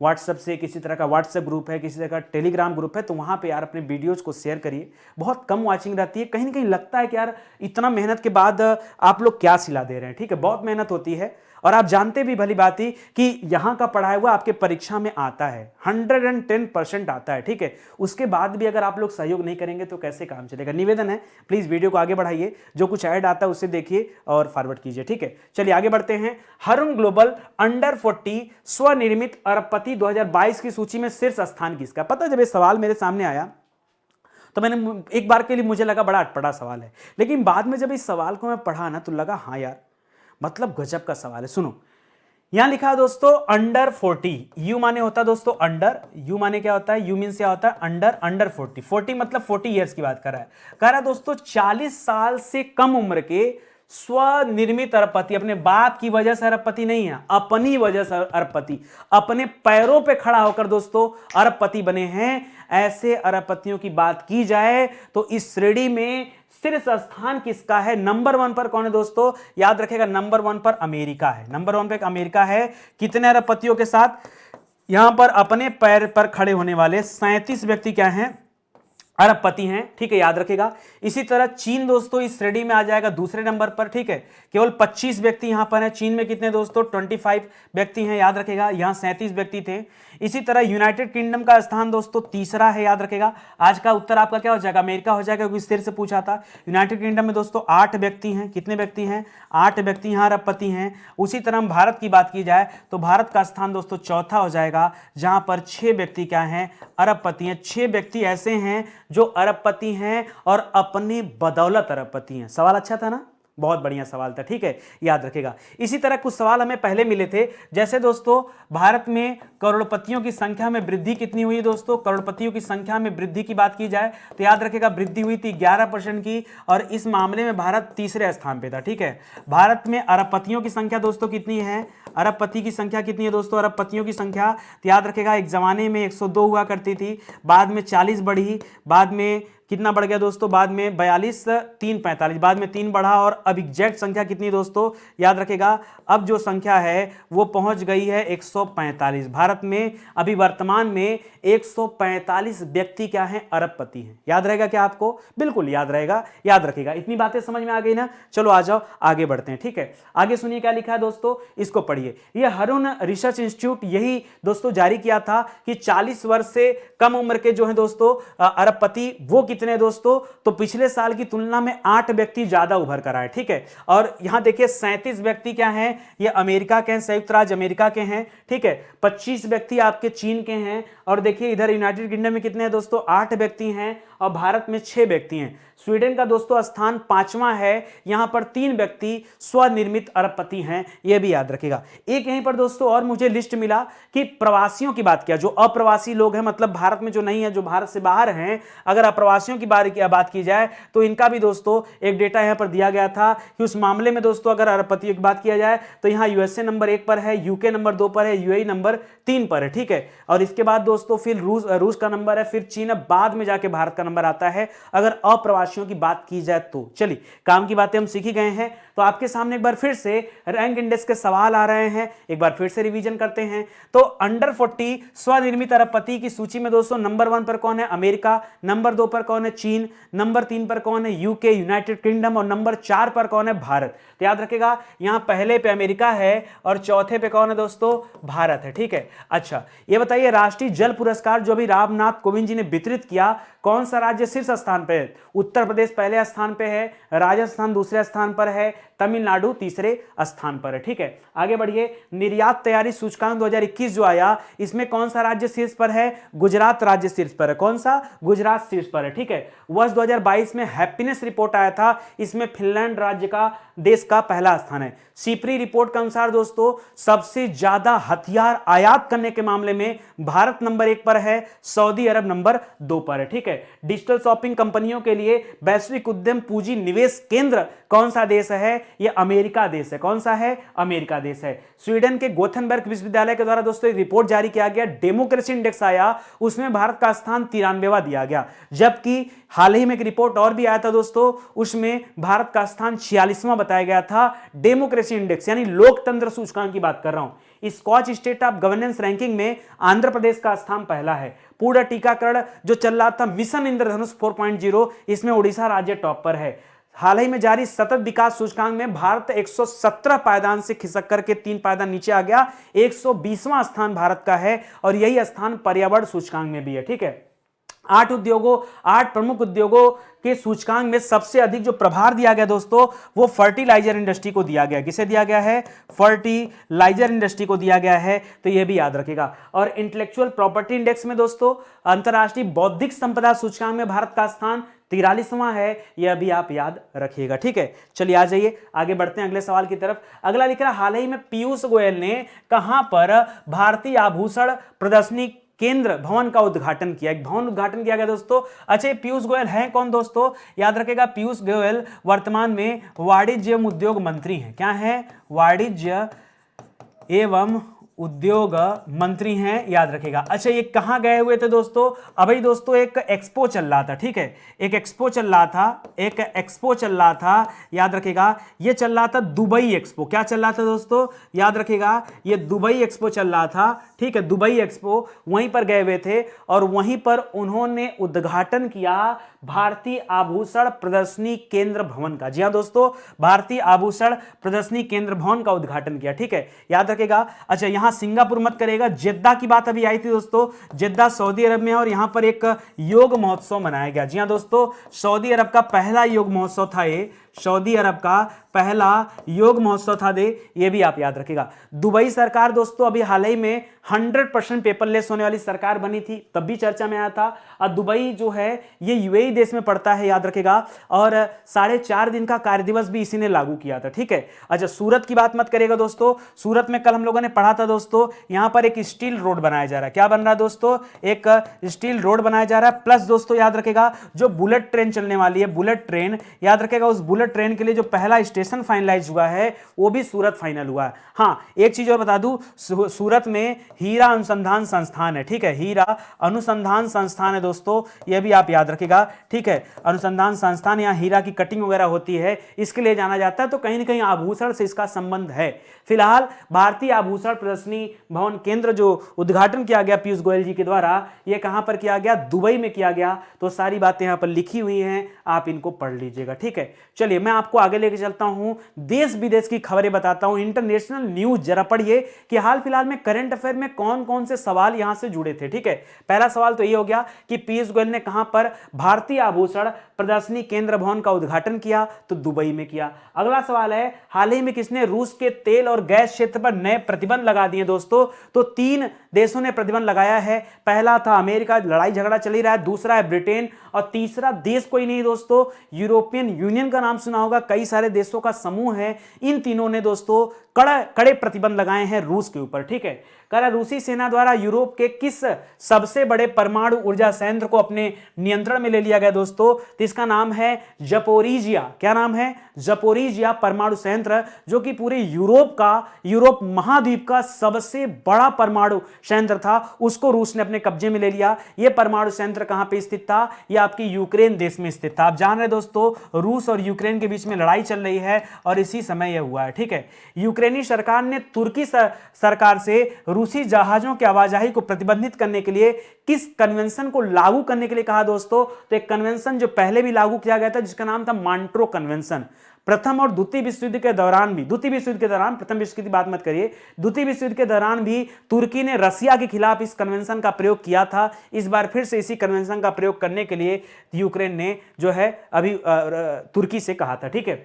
व्हाट्सएप से, किसी तरह का व्हाट्सएप ग्रुप है, किसी तरह का टेलीग्राम ग्रुप है, तो वहाँ पे यार अपने वीडियोस को शेयर करिए। बहुत कम वाचिंग रहती है, कहीं ना कहीं लगता है कि यार इतना मेहनत के बाद आप लोग क्या सिला दे रहे हैं। ठीक है, बहुत मेहनत होती है और आप जानते भी भली बात ही कि यहाँ का पढ़ाया हुआ आपके परीक्षा में आता है, 110% आता है। ठीक है, उसके बाद भी अगर आप लोग सहयोग नहीं करेंगे तो कैसे काम चलेगा। निवेदन है, प्लीज वीडियो को आगे बढ़ाइए, जो कुछ ऐड आता है उससे देखिए और फॉरवर्ड कीजिए। ठीक है, चलिए आगे बढ़ते हैं। हरुण ग्लोबल अंडर 40 स्वनिर्मित अरबपति 2022 की सूची में शीर्ष स्थान किसका? पता, जब ये सवाल मेरे सामने आया तो मैंने एक बार के लिए मुझे लगा बड़ा अटपटा सवाल है, लेकिन बाद में जब इस सवाल को मैं पढ़ा ना तो लगा हाँ यार, मतलब गजब का सवाल है। सुनो, यहां लिखा है दोस्तों अंडर 40। यू माने होता है दोस्तों अंडर, यू माने क्या होता है? यू मीन्स क्या होता है? अंडर 40। 40 मतलब 40 ईयर्स की बात कर रहा है। कह रहा है दोस्तों 40 साल से कम उम्र के स्वनिर्मित अरबपति, अपने बाप की वजह से अरबपति नहीं है, अपनी वजह से अरबपति, अपने पैरों पे खड़ा होकर दोस्तों अरबपति बने हैं। ऐसे अरबपतियों की बात की जाए तो इस श्रेणी में शीर्ष स्थान किसका है? नंबर 1 पर कौन है दोस्तों? याद रखेगा, नंबर 1 पर अमेरिका है। नंबर 1 पे अमेरिका है। कितने अरबपतियों के साथ? यहां पर अपने पैर पर खड़े होने वाले 37 व्यक्ति क्या हैं? अरबपति हैं, ठीक है, याद रखेगा। इसी तरह चीन दोस्तों इस श्रेणी में आ जाएगा दूसरे नंबर पर, ठीक है, केवल 25 व्यक्ति यहां पर हैं। चीन में कितने दोस्तों 25 व्यक्ति हैं, याद रखेगा, यहां 37 व्यक्ति थे। इसी तरह यूनाइटेड किंगडम का स्थान दोस्तों तीसरा है, याद रखेगा। आज का उत्तर आपका क्या हो जाएगा, अमेरिका हो जाएगा, क्योंकि सिर से पूछा था। यूनाइटेड किंगडम में दोस्तों 8 व्यक्ति हैं, कितने व्यक्ति हैं, 8 व्यक्ति यहां अरबपति हैं। उसी तरह हम भारत की बात की जाए तो भारत का स्थान दोस्तों चौथा हो जाएगा, जहां पर 6 व्यक्ति क्या हैं, अरबपति हैं। 6 व्यक्ति ऐसे हैं जो अरबपति हैं और अपनी बदौलत अरबपति हैं। सवाल अच्छा था ना, बहुत बढ़िया सवाल था, ठीक है, याद रखेगा। इसी तरह कुछ सवाल हमें पहले मिले थे, जैसे दोस्तों भारत में करोड़पतियों की संख्या में वृद्धि कितनी हुई दोस्तों, करोड़पतियों की संख्या में वृद्धि की बात की जाए तो याद रखेगा वृद्धि हुई थी 11% की, और इस मामले में भारत तीसरे स्थान पे था, ठीक है। भारत में अरबपतियों की संख्या दोस्तों कितनी है, अरबपति की संख्या कितनी है दोस्तों, अरबपतियों की संख्या तो याद रखेगा एक जमाने में 102 हुआ करती थी, बाद में 40 बढ़ी, बाद में कितना बढ़ गया दोस्तों, बाद में 42, 3, 45, बाद में 3 बढ़ा, और अब एग्जैक्ट संख्या कितनी दोस्तों, याद रखेगा अब जो संख्या है वो पहुंच गई है 145। भारत में अभी वर्तमान में 145 व्यक्ति क्या हैं, अरबपति हैं। याद रहेगा क्या आपको, बिल्कुल याद रहेगा, याद रखेगा। इतनी बातें समझ में आ गई ना, चलो आ जाओ आगे बढ़ते हैं, ठीक है। आगे सुनिए क्या लिखा है दोस्तों, इसको पढ़िए। ये हरून रिसर्च इंस्टीट्यूट यही दोस्तों जारी किया था कि 40 वर्ष से कम उम्र के जो है दोस्तों अरबपति वो कितने दोस्तों, तो पिछले साल की तुलना में 8 व्यक्ति ज्यादा उभर कर आए, ठीक है। और यहां देखिए 37 व्यक्ति क्या हैं, ये अमेरिका के हैं, संयुक्त राज्य अमेरिका के हैं, ठीक है। 25 व्यक्ति आपके चीन के हैं, और देखिए इधर यूनाइटेड किंगडम में कितने हैं दोस्तों, 8 व्यक्ति हैं, और भारत में 6 व्यक्ति हैं। स्वीडन का दोस्तों स्थान 5वां है, यहां पर 3 व्यक्ति स्वनिर्मित अरबपति हैं, यह भी याद रखेगा। एक यहीं पर दोस्तों और मुझे लिस्ट मिला कि प्रवासियों की बात किया, जो अप्रवासी लोग हैं, मतलब भारत में जो नहीं है, जो भारत से बाहर हैं, अगर अप्रवासियों की बात की जाए तो इनका भी दोस्तों एक डेटा यहां पर दिया गया था कि उस मामले में दोस्तों अगर अरबपतियों की बात किया जाए तो यहां यूएसए नंबर 1 पर है, यूके नंबर 2 पर है, यूएई नंबर 3 पर है, ठीक है। और इसके बाद दोस्तों फिर रूस का नंबर है, फिर चीन, बाद में जाके भारत का नंबर आता है अगर अप्रवासियों की बात की जाए तो। चलिए, काम की बातें हम सीख ही गए हैं, तो आपके सामने एक बार फिर से रैंक इंडेक्स के सवाल आ रहे हैं, एक बार फिर से रिवीजन करते हैं। तो अंडर 40 स्वनिर्मित अरबपति की सूची में दोस्तों नंबर 1 पर कौन है, अमेरिका, नंबर 2 पर कौन है, चीन, नंबर 3 पर कौन है, यूके, यूनाइटेड किंगडम, और नंबर 4 पर कौन है, भारत। तो याद रखेगा यहां पहले पे अमेरिका है और चौथे पे कौन है दोस्तों, भारत है, ठीक है। अच्छा, ये बताइए राष्ट्रीय जल पुरस्कार जो अभी रामनाथ कोविंद जी ने वितरित किया, कौन सा राज्य शीर्ष स्थान पे है, उत्तर प्रदेश पहले स्थान पे है, राजस्थान दूसरे स्थान पर है, तमिलनाडु तीसरे स्थान पर है, ठीक है। आगे बढ़िए, निर्यात तैयारी सूचकांक 2021 जो आया, इसमें कौन सा राज्य शीर्ष पर है, गुजरात राज्य शीर्ष पर है, कौन सा, गुजरात शीर्ष पर है, ठीक है। वर्ष 2022 में हैप्पीनेस रिपोर्ट आया था, इसमें फिनलैंड राज्य का देश का पहला स्थान है। सीपरी रिपोर्ट के अनुसार दोस्तों सबसे ज्यादा हथियार आयात करने के मामले में भारत नंबर 1 पर है, सऊदी अरब नंबर 2 पर है, ठीक है। डिजिटल शॉपिंग कंपनियों के लिए वैश्विक उद्यम पूंजी निवेश केंद्र कौन सा देश है, यह अमेरिका देश है, कौन सा है, अमेरिका देश है। स्वीडन के गोथेनबर्ग विश्वविद्यालय के द्वारा दोस्तों एक रिपोर्ट जारी किया गया, डेमोक्रेसी इंडेक्स आया, उसमें भारत का स्थान 93वां दिया गया, जबकि हाल ही में एक रिपोर्ट और भी आया था दोस्तों, उसमें भारत का स्थान 46वां बताया गया था, डेमोक्रेसी इंडेक्स यानी लोकतंत्र सूचकांक की बात कर रहा हूं। Skoch state of governance ranking में आंध्र प्रदेश का स्थान पहला है। पूरा टीकाकरण जो चल रहा था मिशन इंद्रधनुष 4.0, इसमें उड़ीसा राज्य टॉप पर है। हाल ही में जारी सतत विकास सूचकांक में भारत 117 पायदान से खिसक करके 3 पायदान नीचे आ गया, 120वां स्थान भारत का है, और यही स्थान पर्यावरण सूचकांक में भी है, ठीक है। 8 प्रमुख उद्योगों के सूचकांक में सबसे अधिक जो प्रभार दिया गया दोस्तों वो फर्टिलाइजर इंडस्ट्री को दिया गया। किसे दिया गया है, फर्टिलाइजर इंडस्ट्री को दिया गया है, तो यह भी याद रखेगा। और इंटेलेक्चुअल प्रॉपर्टी इंडेक्स में दोस्तों अंतरराष्ट्रीय बौद्धिक संपदा सूचकांक में भारत का स्थान 43वां है, यह भी आप याद रखिएगा, ठीक है। चलिए आ जाइए आगे बढ़ते हैं अगले सवाल की तरफ। अगला लिख रहा, हाल ही में पीयूष गोयल ने कहां पर भारतीय आभूषण प्रदर्शनी केंद्र भवन का उद्घाटन किया, एक भवन उद्घाटन किया गया दोस्तों। अच्छा, पीयूष गोयल हैं कौन दोस्तों, याद रखेगा पीयूष गोयल वर्तमान में वाणिज्य एवं उद्योग मंत्री हैं। क्या है, वाणिज्य एवं उद्योग मंत्री हैं, याद रखेगा। अच्छा, ये कहां गए हुए थे दोस्तों? अभी दोस्तों एक एक्सपो चल रहा था, ठीक है, एक एक्सपो चल रहा था, एक एक्सपो चल रहा था, याद रखेगा। ये चल रहा था दुबई एक्सपो। क्या चल रहा था दोस्तों? याद रखेगा, ये दुबई एक्सपो चल रहा था, ठीक है, दुबई एक्सपो। वहीं पर गए हुए थे और वहीं पर उन्होंने उद्घाटन किया भारतीय आभूषण प्रदर्शनी केंद्र भवन का। जी हां दोस्तों, भारतीय आभूषण प्रदर्शनी केंद्र भवन का उद्घाटन किया, ठीक है, याद रखेगा। अच्छा, यहां सिंगापुर मत करेगा, जेद्दा की बात अभी आई थी दोस्तों। जेद्दा सऊदी अरब में है और यहां पर एक योग महोत्सव मनाया गया। जी हां दोस्तों, सऊदी अरब का पहला योग महोत्सव था ये, सऊदी अरब का पहला योग महोत्सव था ये भी आप याद रखेगा। दुबई सरकार दोस्तों अभी हाल ही में 100% पेपरलेस होने वाली सरकार बनी थी, तब भी चर्चा में आया था। और दुबई जो है ये यूएई देश में पड़ता है, याद रखेगा, और 4.5 दिन का कार्य दिवस भी इसी ने लागू किया था, ठीक है। अच्छा, सूरत की बात मत करेगा दोस्तों। सूरत में कल हम लोगों ने पढ़ा था दोस्तों, यहां पर एक स्टील रोड बनाया जा रहा है। क्या बन रहा है दोस्तों? एक स्टील रोड बनाया जा रहा है। प्लस दोस्तों याद रखेगा, जो बुलेट ट्रेन चलने वाली है, बुलेट ट्रेन, याद रखेगा, उस बुलेट ट्रेन के लिए जो पहला स्टेशन फाइनलाइज हुआ है वो भी सूरत फाइनल हुआ है। हाँ, एक चीज और बता दूं, सूरत में हीरा अनुसंधान संस्थान है, ठीक है, हीरा अनुसंधान संस्थान है दोस्तों, यह भी आप याद रखेगा, ठीक है। अनुसंधान संस्थान, यहाँ हीरा की कटिंग वगैरह होती है, इसके लिए जाना जाता है। तो कहीं ना कहीं आभूषण से इसका संबंध है। फिलहाल भारतीय आभूषण प्रदर्शनी भवन केंद्र जो उद्घाटन किया गया पीयूष गोयल जी के द्वारा, यह कहां पर किया गया? दुबई में किया गया। तो सारी बातें यहां पर लिखी हुई हैं, आप इनको पढ़ लीजिएगा, ठीक है। चलिए मैं आपको आगे लेके चलता हूं, देश विदेश की खबरें बताता हूं, इंटरनेशनल न्यूज। जरा पढ़िए कि हाल फिलहाल में करंट अफेयर में कौन कौन से सवाल यहां से जुड़े थे, ठीक है। पहला सवाल तो ये हो गया कि पीयूष गोयल ने कहां पर भारतीय आभूषण प्रदर्शनी केंद्र भवन का उद्घाटन किया? तो दुबई में किया। अगला सवाल है, हाल ही में किसने रूस के तेल और गैस क्षेत्र पर नए प्रतिबंध लगा दिए दोस्तों? तो 3 देशों ने प्रतिबंध लगाया है। पहला था अमेरिका, लड़ाई झगड़ा चल ही रहा है, दूसरा है ब्रिटेन, और तीसरा देश कोई नहीं दोस्तों, यूरोपियन यूनियन का नाम सुना होगा, कई सारे देशों का समूह है। इन तीनों ने दोस्तों कड़े प्रतिबंध लगाए हैं रूस के ऊपर, ठीक है। करा रूसी सेना द्वारा यूरोप के किस सबसे बड़े परमाणु ऊर्जा संयंत्र को अपने नियंत्रण में ले लिया गया दोस्तों? तो इसका नाम है जपोरिजिया। क्या नाम है? जपोरिजिया परमाणु संयंत्र, जो कि पूरे यूरोप महाद्वीप का सबसे बड़ा परमाणु संयंत्र था, उसको रूस ने अपने कब्जे में ले लिया। यह परमाणु संयंत्र कहां पे स्थित था? यह आपकी यूक्रेन देश में स्थित था। आप जान रहे दोस्तों, रूस और यूक्रेन के बीच में लड़ाई चल रही है और इसी समय यह हुआ है, ठीक है। यूक्रेनी सरकार ने तुर्की सरकार से रूसी जहाजों की आवाजाही को प्रतिबंधित करने के लिए किस कन्वेंशन को लागू करने के लिए कहा दोस्तों? तो एक कन्वेंशन जो पहले भी लागू किया गया था, जिसका नाम था मॉन्ट्रो कन्वेंशन। प्रथम और द्वितीय विश्व युद्ध के दौरान भी, द्वितीय विश्व युद्ध के दौरान, प्रथम विश्व युद्ध की बात मत करिए, द्वितीय विश्व युद्ध के दौरान भी तुर्की ने रसिया के खिलाफ इस कन्वेंशन का प्रयोग किया था। इस बार फिर से इसी कन्वेंशन का प्रयोग करने के लिए यूक्रेन ने जो है अभी तुर्की से कहा था, ठीक है।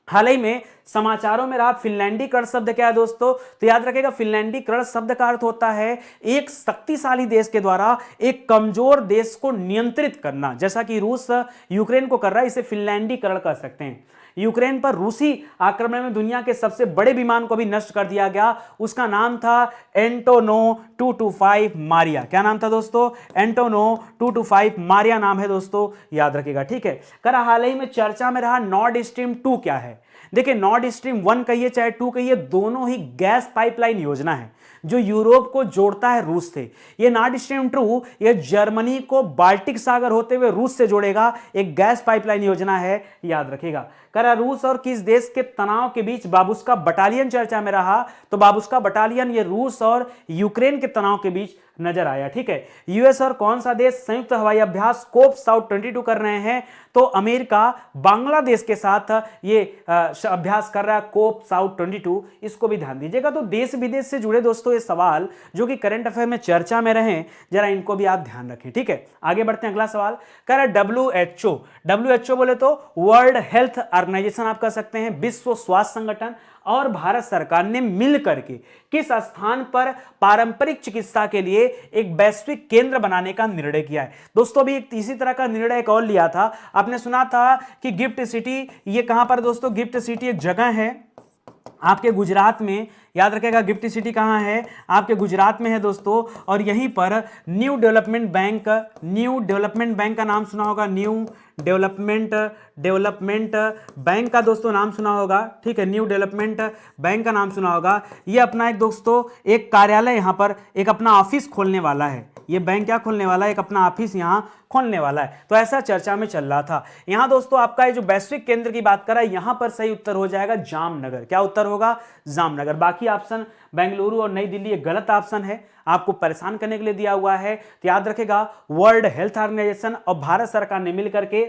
हाल ही में समाचारों में रहा फिनलैंडीकरण शब्द क्या है दोस्तों? तो याद रखेगा, फिनलैंडीकरण शब्द का अर्थ होता है एक शक्तिशाली देश के द्वारा एक कमजोर देश को नियंत्रित करना। जैसा कि रूस यूक्रेन को कर रहा है, इसे फिनलैंडीकरण कर सकते हैं। यूक्रेन पर रूसी आक्रमण में दुनिया के सबसे बड़े विमान को भी नष्ट कर दिया गया। उसका नाम था एंटोनो 225 मारिया। क्या नाम था दोस्तों? एंटोनो 225 मारिया नाम है दोस्तों, याद रखिएगा, ठीक है। करा हाल ही में चर्चा में रहा नॉर्ड स्ट्रीम 2 क्या है? देखिए, नॉर्ड स्ट्रीम 1 कहिए चाहे 2 कहिए, दोनों ही गैस पाइपलाइन योजना है जो यूरोप को जोड़ता है रूस से। ये नॉर्ड स्ट्रीम 2 ये जर्मनी को बाल्टिक सागर होते हुए रूस से जोड़ेगा, एक गैस पाइपलाइन योजना है, याद रखिएगा। करा रूस और किस देश के तनाव के बीच बाबुस्का बटालियन चर्चा में रहा? तो बाबुस्का बटालियन ये रूस और यूक्रेन के तनाव के बीच नजर आया, ठीक है। यूएस और कौन सा देश संयुक्त हवाई अभ्यास कोप साउथ 22 कर रहे हैं? तो अमेरिका बांग्लादेश के साथ ये अभ्यास कर रहा है, कोप साउथ 22। इसको भी ध्यान दीजिएगा। तो देश विदेश से जुड़े दोस्तों ये सवाल जो कि करंट अफेयर में चर्चा में रहे, जरा इनको भी आप ध्यान रखें, ठीक है। आगे बढ़ते हैं, अगला सवाल कह रहा है WHO बोले तो वर्ल्ड हेल्थ ऑर्गेनाइजेशन आप कह सकते हैं, विश्व स्वास्थ्य संगठन और भारत सरकार ने मिल करके किस स्थान पर पारंपरिक चिकित्सा के लिए एक वैश्विक केंद्र बनाने का निर्णय किया है? दोस्तों अभी एक इसी तरह का निर्णय एक और लिया था, आपने सुना था कि गिफ्ट सिटी, ये कहां पर दोस्तों? गिफ्ट सिटी एक जगह है आपके गुजरात में, याद रखेगा गिफ्ट सिटी कहाँ है, आपके गुजरात में है दोस्तों। और यहीं पर न्यू डेवलपमेंट बैंक का नाम सुना होगा, न्यू डेवलपमेंट बैंक का दोस्तों नाम सुना होगा, ठीक है, न्यू डेवलपमेंट बैंक का नाम सुना होगा। ये अपना एक दोस्तों एक कार्यालय यहाँ पर एक अपना ऑफिस खोलने वाला है। ये बैंक क्या खोलने वाला है, एक अपना ऑफिस यहाँ खोलने वाला है। तो ऐसा चर्चा में चल रहा था। यहाँ दोस्तों आपका ये जो वैश्विक केंद्र की बात कर रहा है, यहां पर सही उत्तर हो जाएगा जामनगर। क्या उत्तर होगा, जामनगर। बाकी ऑप्शन बेंगलुरु और नई दिल्ली ये गलत ऑप्शन है, आपको परेशान करने के लिए दिया हुआ है। तो याद रखेगा वर्ल्ड हेल्थ ऑर्गेनाइजेशन और भारत सरकार ने मिलकर के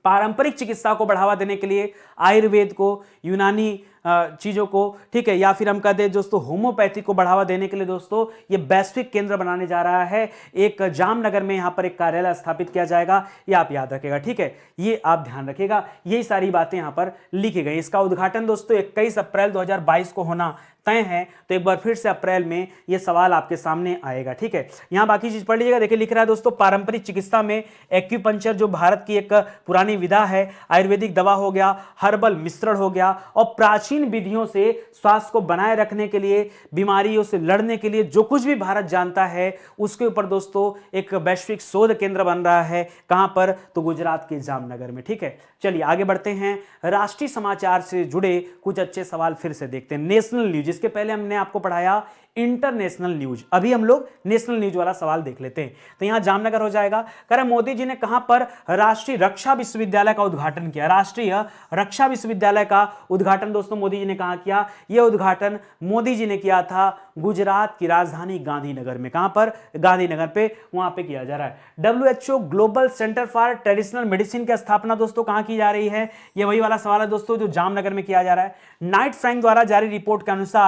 पारंपरिक चिकित्सा को बढ़ावा देने के लिए आयुर्वेद को, यूनानी चीज़ों को, ठीक है, या फिर हम कहते हैं दोस्तों होम्योपैथी को बढ़ावा देने के लिए दोस्तों ये वैश्विक केंद्र बनाने जा रहा है। एक जामनगर में यहाँ पर एक कार्यालय स्थापित किया जाएगा, ये आप याद रखेगा, ठीक है, ये आप ध्यान रखिएगा। यही सारी बातें यहाँ पर लिखी गई। इसका उद्घाटन दोस्तों 21 अप्रैल 2022 को होना तय है। तो एक बार फिर से अप्रैल में ये सवाल आपके सामने आएगा, ठीक है। यहाँ बाकी चीज पढ़ लीजिएगा। देखिए लिख रहा है दोस्तों पारंपरिक चिकित्सा में एक्यूपंक्चर जो भारत की एक पुरानी विधा है, आयुर्वेदिक दवा हो गया, हर्बल मिश्रण हो गया, और प्राचीन विधियों से स्वास्थ्य को बनाए रखने के लिए, बीमारियों से लड़ने के लिए जो कुछ भी भारत जानता है उसके ऊपर दोस्तों एक वैश्विक शोध केंद्र बन रहा है। कहां पर, तो गुजरात के जामनगर में, ठीक है। चलिए आगे बढ़ते हैं। राष्ट्रीय समाचार से जुड़े कुछ अच्छे सवाल फिर से देखते हैं। नेशनल न्यूज, इसके पहले हमने आपको पढ़ाया इंटरनेशनल न्यूज, अभी हम लोग नेशनल न्यूज वाला सवाल देख लेते हैं। तो यहां जामनगर हो जाएगा। कह रहे मोदी जी ने कहां पर राष्ट्रीय रक्षा विश्वविद्यालय का उद्घाटन किया। राष्ट्रीय रक्षा विश्वविद्यालय का उद्घाटन दोस्तों मोदी जी ने कहां किया, यह उद्घाटन मोदी जी ने किया था गुजरात की राजधानी गांधीनगर में। कहां पर, गांधीनगर पे, वहां पे किया जा रहा है। WHO global centre for traditional medicine की स्थापना दोस्तों कहां की जा रही है, यह वही वाला सवाल है दोस्तों जो जामनगर में किया जा रहा है। नाइट फ्रैंक द्वारा जारी रिपोर्ट के अनुसार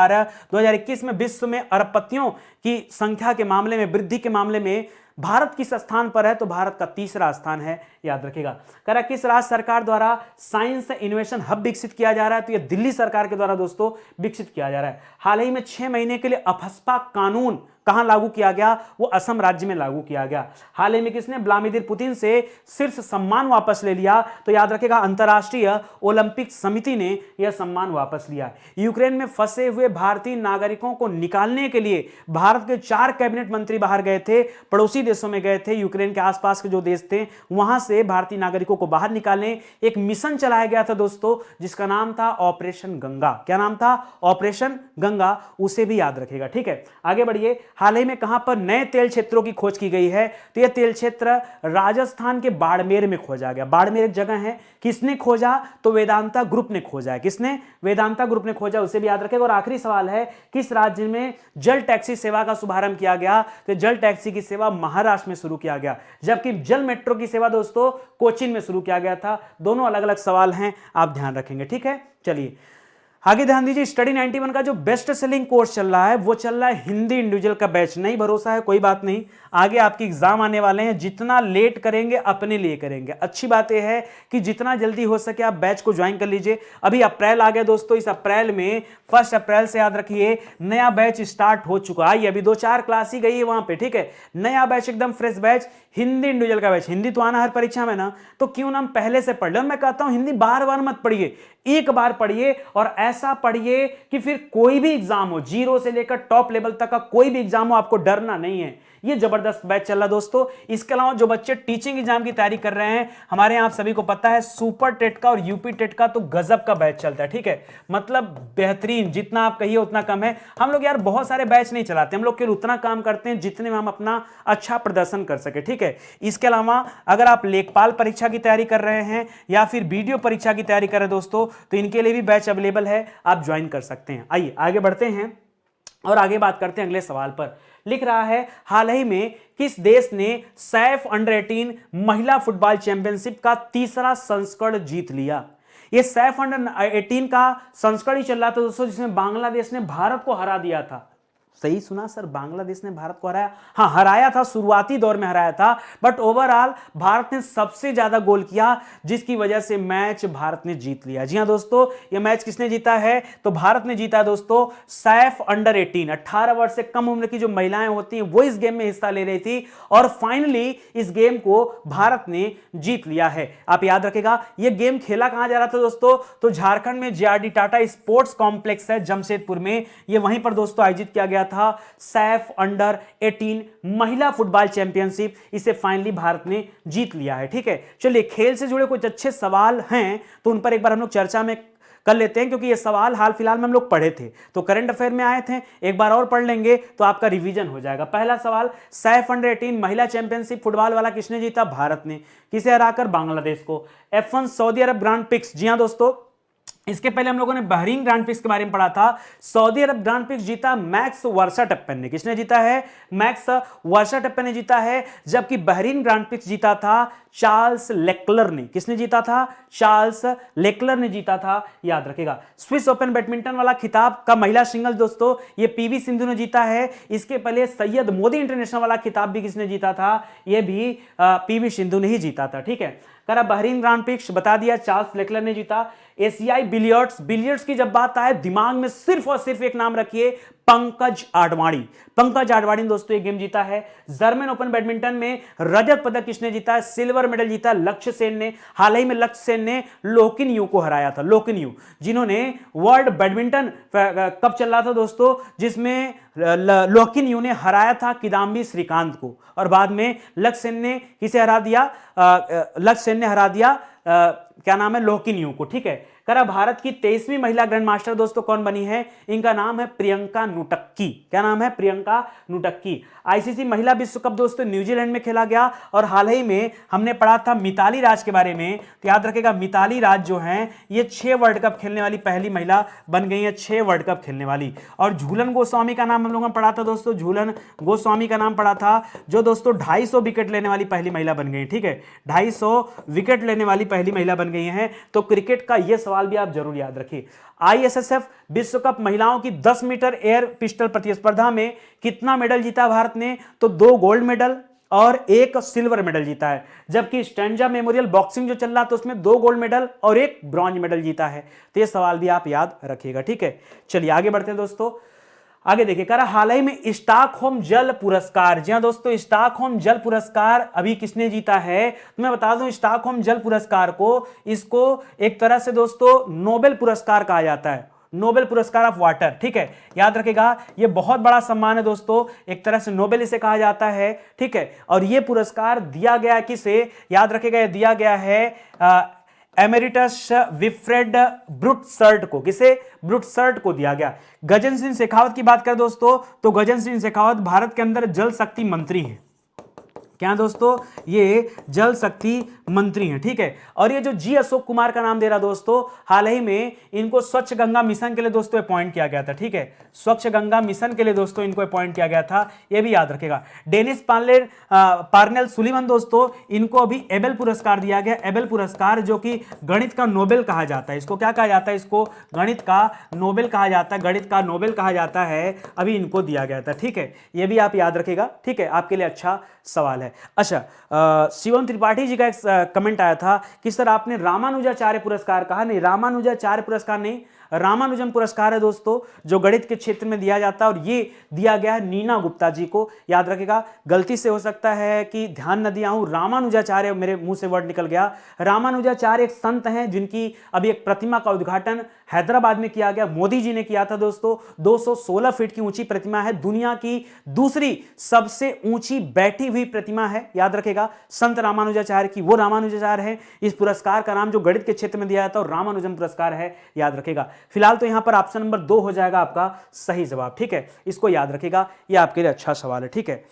2021 में विश्व में अरबपतियों की संख्या के मामले में वृद्धि के मामले में भारत किस स्थान पर है, तो भारत का तीसरा स्थान है, याद रखिएगा। कह रहा किस राज्य सरकार द्वारा साइंस इनोवेशन हब विकसित किया जा रहा है, तो यह दिल्ली सरकार के द्वारा दोस्तों विकसित किया जा रहा है। हाल ही में 6 महीने के लिए अफस्पा कानून कहां लागू किया गया, वो असम राज्य में लागू किया गया। हाल ही में किसने व्लादिमीर पुतिन से शीर्ष सम्मान वापस ले लिया, तो याद रखेगा अंतर्राष्ट्रीय ओलंपिक समिति ने यह सम्मान वापस लिया। यूक्रेन में फंसे हुए भारतीय नागरिकों को निकालने के लिए भारत के 4 कैबिनेट मंत्री बाहर गए थे, पड़ोसी देशों में गए थे, यूक्रेन के आसपास के जो देश थे वहां से भारतीय नागरिकों को बाहर निकालने एक मिशन चलाया गया था दोस्तों, जिसका नाम था ऑपरेशन गंगा। क्या नाम था, ऑपरेशन गंगा, उसे भी याद रखेगा, ठीक है। आगे बढ़िए। हाल ही में कहां पर नए तेल क्षेत्रों की खोज की गई है, तो यह तेल क्षेत्र राजस्थान के बाड़मेर में खोजा गया। बाड़मेर एक जगह है, किसने खोजा, तो वेदांता ग्रुप ने खोजा है। किसने, वेदांता ग्रुप ने खोजा, उसे भी याद रखेगा। और आखिरी सवाल है किस राज्य में जल टैक्सी सेवा का शुभारंभ किया गया, तो जल टैक्सी की सेवा महाराष्ट्र में शुरू किया गया, जबकि जल मेट्रो की सेवा दोस्तों कोचीन में शुरू किया गया था। दोनों अलग अलग सवाल हैं, आप ध्यान रखेंगे, ठीक है। चलिए आगे ध्यान दीजिए। स्टडी 91 का जो बेस्ट सेलिंग कोर्स चल रहा है वो चल रहा है हिंदी इंडिविजुअल का बैच। नहीं भरोसा है कोई बात नहीं, आगे आपके एग्जाम आने वाले हैं, जितना लेट करेंगे अपने लिए करेंगे। अच्छी बात यह है कि जितना जल्दी हो सके आप बैच को ज्वाइन कर लीजिए। अभी अप्रैल आ गया दोस्तों, इस अप्रैल में 1 अप्रैल से याद रखिए नया बैच स्टार्ट हो चुका है। अभी 2-4 क्लास ही गई है वहां पे, ठीक है। नया बैच एकदम फ्रेश बैच, हिंदी इंडिविजुअल का बैच। हिंदी तो आना हर परीक्षा में ना, तो क्यों ना हम पहले से पढ़ ले। मैं कहता हूं हिंदी बार बार मत पढ़िए, एक बार पढ़िए और ऐसा पढ़िए कि फिर कोई भी एग्जाम हो, 0 से लेकर टॉप लेवल तक का कोई भी एग्जाम हो, आपको डरना नहीं है। ये जबरदस्त बैच चल रहा दोस्तों। इसके अलावा जो बच्चे टीचिंग एग्जाम की तैयारी कर रहे हैं, हमारे यहां आप सभी को पता है सुपर टेट का और यूपी टेट का तो गजब का बैच चलता है, ठीक है। मतलब बेहतरीन, जितना आप कहिए उतना कम है। हम लोग यार बहुत सारे बैच नहीं चलाते, हम लोग केवल उतना काम करते हैं जितने में हम अपना अच्छा प्रदर्शन कर सके, ठीक है। इसके अलावा अगर आप लेखपाल परीक्षा की तैयारी कर रहे हैं या फिर वीडियो परीक्षा की तैयारी कर रहे हैं दोस्तों, तो इनके लिए भी बैच अवेलेबल है, आप ज्वाइन कर सकते हैं। आइए आगे बढ़ते हैं और आगे बात करते हैं अगले सवाल पर। लिख रहा है हाल ही में किस देश ने सैफ अंडर-18 महिला फुटबॉल चैंपियनशिप का 3रा संस्करण जीत लिया। यह सैफ अंडर-18 का संस्करण ही चल रहा था दोस्तों, जिसमें बांग्लादेश ने भारत को हरा दिया था। सही सुना सर, बांग्लादेश ने भारत को हराया। हाँ, हराया था, शुरुआती दौर में हराया था, बट ओवरऑल भारत ने सबसे ज्यादा गोल किया, जिसकी वजह से मैच भारत ने जीत लिया। जी हाँ दोस्तों, यह मैच किसने जीता है? तो भारत ने जीता दोस्तों। सैफ अंडर 18, 18 वर्ष से कम उम्र की जो महिलाएं होती हैं वो इस गेम में हिस्सा ले रही थी, और फाइनली इस गेम को भारत ने जीत लिया है। आप याद रखेगा, यह गेम खेला कहां जा रहा था दोस्तों? तो झारखंड में जेआरडी टाटा स्पोर्ट्स कॉम्प्लेक्स है जमशेदपुर में, यह वहीं पर दोस्तों आयोजित किया गया था सैफ अंडर 18 महिला फुटबॉल चैंपियनशिप। इसे फाइनली भारत ने जीत लिया है। ठीक है, चलिए खेल से जुड़े कुछ अच्छे सवाल हैं तो उन पर एक बार हम लोग चर्चा में कर लेते हैं, क्योंकि ये सवाल हाल फिलहाल में हम लोग पढ़े थे, तो करंट अफेयर में आए थे, एक बार और पढ़ लेंगे तो आपका रिवीजन हो जाएगा। पहला सवाल, सैफ अंडर 18 महिला चैंपियनशिप फुटबॉल वाला किसने जीता? भारत ने। किसे हराकर? बांग्लादेश को। F1 सऊदी अरब ग्रांड प्रिक्स, जी हां दोस्तों, इसके पहले हम लोगों ने बहरीन ग्रांड प्रिक्स के बारे में पढ़ा था। सऊदी अरब ग्रांड प्रिक्स जीता मैक्स वर्स्टैपेन ने। किसने जीता है? मैक्स वर्स्टैपेन ने जीता है, जबकि बहरीन ग्रांड प्रिक्स जीता था चार्ल्स लेक्लर ने। किसने जीता था? चार्ल्स लेक्लर ने जीता था, याद रखेगा। स्विस ओपन बैडमिंटन वाला खिताब का महिला सिंगल दोस्तों ये पीवी सिंधु ने जीता है। इसके पहले सैयद मोदी इंटरनेशनल वाला खिताब भी किसने जीता था? यह भी पीवी सिंधु ने ही जीता था। ठीक है, करा बहरीन ग्रांड प्रिक्स बता दिया, चार्ल्स लेक्लर ने जीता। एशियाई बिलियर्ड्स, बिलियर्ड्स की जब बात आए दिमाग में सिर्फ और सिर्फ एक नाम रखिए, पंकज आडवाणी। पंकज आडवाणी ने दोस्तों ये गेम जीता है। जर्मन ओपन बैडमिंटन में रजत पदक किसने जीता है? सिल्वर मेडल जीता लक्ष्य सेन ने। हाल ही में लक्ष्य सेन ने लोकिन यू को हराया था, लोकिन यू जिन्होंने वर्ल्ड बैडमिंटन कप चल रहा था दोस्तों, जिसमें लोकिन यू ने हराया था किदाम्बी श्रीकांत को, और बाद में लक्ष्य सेन ने किसे हरा दिया? लक्ष्य सेन ने हरा दिया क्या नाम है? लोकिन यू को। ठीक है, करा भारत की 23वीं महिला ग्रैंड मास्टर दोस्तों कौन बनी है? इनका नाम है प्रियंका नुटक्की। क्या नाम है? प्रियंका नुटक्की। आईसीसी महिला विश्व कप दोस्तों न्यूजीलैंड में खेला गया, और हाल ही में हमने पढ़ा था मिताली राज के बारे में, तो याद रखेगा मिताली राज जो हैं ये 6 वर्ल्ड कप खेलने वाली पहली महिला बन गई है, 6 वर्ल्ड कप खेलने वाली। और झूलन गोस्वामी का नाम हम लोगों ने पढ़ा था दोस्तों, झूलन गोस्वामी का नाम पढ़ा था, जो दोस्तों 250 विकेट लेने वाली पहली महिला बन गई। ठीक है, 250 विकेट लेने वाली पहली महिला बन गई हैं। तो क्रिकेट का यह सवाल भी आप जरूर याद रखिए। आईएसएसएफ विश्व कप महिलाओं की 10 मीटर एयर पिस्टल प्रतिस्पर्धा में कितना मेडल जीता भारत ने? तो 2 गोल्ड मेडल और 1 सिल्वर मेडल जीता है, जबकि स्टैंजा मेमोरियल बॉक्सिंग जो चल रहा था उसमें 2 गोल्ड मेडल और 1 ब्रॉन्ज मेडल जीता है। तो यह सवाल भी आप याद रखिएगा। ठीक है, चलिए आगे बढ़ते हैं दोस्तों। आगे देखिए, कह रहा हाल ही में स्टॉकहोम जल पुरस्कार, जी हां दोस्तों, स्टॉकहोम जल पुरस्कार अभी किसने जीता है? तो मैं बता दूं, स्टॉकहोम जल पुरस्कार को, इसको एक तरह से दोस्तों नोबेल पुरस्कार कहा जाता है, नोबेल पुरस्कार ऑफ वाटर। ठीक है, याद रखेगा, यह बहुत बड़ा सम्मान है दोस्तों, एक तरह से नोबेल इसे कहा जाता है। ठीक है, और यह पुरस्कार दिया गया किसे? याद रखेगा, यह दिया गया है एमेरिटस विफ्रेड ब्रुटसर्ट को। किसे? ब्रुटसर्ट को दिया गया। गजेंद्र सिंह शेखावत की बात करें दोस्तों, तो गजेंद्र सिंह शेखावत भारत के अंदर जल शक्ति मंत्री हैं। क्या दोस्तों? ये जल शक्ति मंत्री हैं। ठीक है, और ये जो जी अशोक कुमार का नाम दे रहा दोस्तों, हाल ही में इनको स्वच्छ गंगा मिशन के लिए दोस्तों अपॉइंट किया गया था। ठीक है, स्वच्छ गंगा मिशन के लिए दोस्तों इनको अपॉइंट किया गया था, ये भी याद रखेगा। डेनिस पार्नेल सुलीवन दोस्तों, इनको अभी एबेल पुरस्कार दिया गया। एबेल पुरस्कार जो कि गणित का नोबेल कहा जाता है, इसको क्या कहा जाता है? इसको गणित का नोबेल कहा जाता है, गणित का नोबेल कहा जाता है, अभी इनको दिया गया था। ठीक है, ये भी आप याद रखेगा। ठीक है, आपके लिए अच्छा सवाल है। अच्छा, शिवम त्रिपाठी जी का एक कमेंट आया था कि सर आपने रामानुजाचार्य पुरस्कार कहा। नहीं, रामानुजाचार्य पुरस्कार नहीं, रामानुजम पुरस्कार है दोस्तों, जो गणित के क्षेत्र में दिया जाता है, और ये दिया गया है नीना गुप्ता जी को। याद रखेगा, गलती से हो सकता है कि ध्यान न दिया हूं, रामानुजाचार्य मेरे मुंह से वर्ड निकल गया। रामानुजाचार्य एक संत हैं जिनकी अभी एक प्रतिमा का उद्घाटन हैदराबाद में किया गया, मोदी जी ने किया था दोस्तों। 216 फीट की ऊंची प्रतिमा है, दुनिया की दूसरी सबसे ऊंची बैठी हुई प्रतिमा है। याद रखेगा, संत रामानुजाचार्य की, वो रामानुजाचार्य है। इस पुरस्कार का नाम जो गणित के क्षेत्र में दिया जाता है रामानुजम पुरस्कार है, याद रखेगा। फिलहाल तो यहां पर ऑप्शन नंबर 2 हो जाएगा आपका सही जवाब। ठीक है, इसको याद रखेगा, यह आपके लिए अच्छा सवाल है। ठीक है,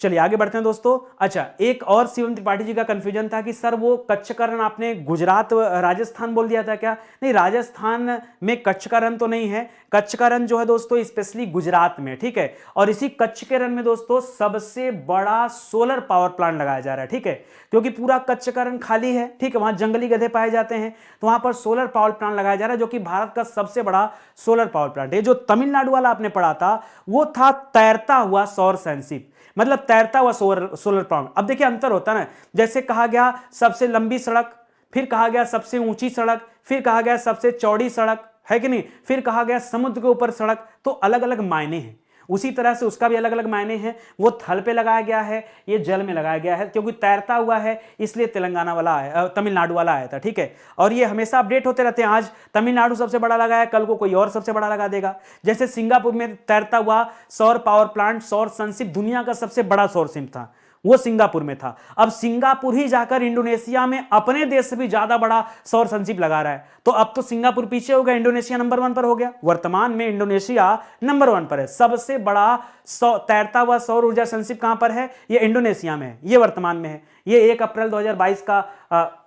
चलिए आगे बढ़ते हैं दोस्तों। अच्छा, एक और शिवम त्रिपाठी जी का कंफ्यूजन था कि सर वो कच्छकरण आपने गुजरात राजस्थान बोल दिया था क्या? नहीं, राजस्थान में कच्छ का रण तो नहीं है। कच्छ का रण जो है दोस्तों स्पेशली गुजरात में, ठीक है। और इसी कच्छ के रण में दोस्तों सबसे बड़ा सोलर पावर प्लांट लगाया जा रहा है, ठीक है, क्योंकि पूरा कच्छ का रण खाली है, ठीक है, वहां जंगली गधे पाए जाते हैं, तो वहां पर सोलर पावर प्लांट लगाया जा रहा है जो कि भारत का सबसे बड़ा सोलर पावर प्लांट है। जो तमिलनाडु वाला आपने पढ़ा था वो था तैरता हुआ सौर सनशिप, मतलब तैरता हुआ सोलर प्लांट। अब देखिए अंतर होता है ना, जैसे कहा गया सबसे लंबी सड़क, फिर कहा गया सबसे ऊंची सड़क, फिर कहा गया सबसे चौड़ी सड़क, है कि नहीं, फिर कहा गया समुद्र के ऊपर सड़क, तो अलग अलग मायने हैं। उसी तरह से उसका भी अलग अलग मायने हैं। वो थल पे लगाया गया है, ये जल में लगाया गया है, क्योंकि तैरता हुआ है इसलिए तेलंगाना वाला आया, तमिलनाडु वाला आया था, ठीक है। और ये हमेशा अपडेट होते रहते हैं, आज तमिलनाडु सबसे बड़ा लगाया, कल को कोई और सबसे बड़ा लगा देगा। जैसे सिंगापुर में तैरता हुआ सौर पावर प्लांट सौर सनशिप दुनिया का सबसे बड़ा सौर शिप था, वो सिंगापुर में था। अब सिंगापुर ही जाकर इंडोनेशिया में अपने देश से भी ज्यादा बड़ा सौर संचिप लगा रहा है, तो अब तो सिंगापुर पीछे हो गया, इंडोनेशिया नंबर 1 पर हो गया। वर्तमान में इंडोनेशिया नंबर 1 पर है। सबसे बड़ा तैरता हुआ सौर ऊर्जा संचिप कहां पर है? ये इंडोनेशिया में है, ये वर्तमान में है। ये 1 अप्रैल 2022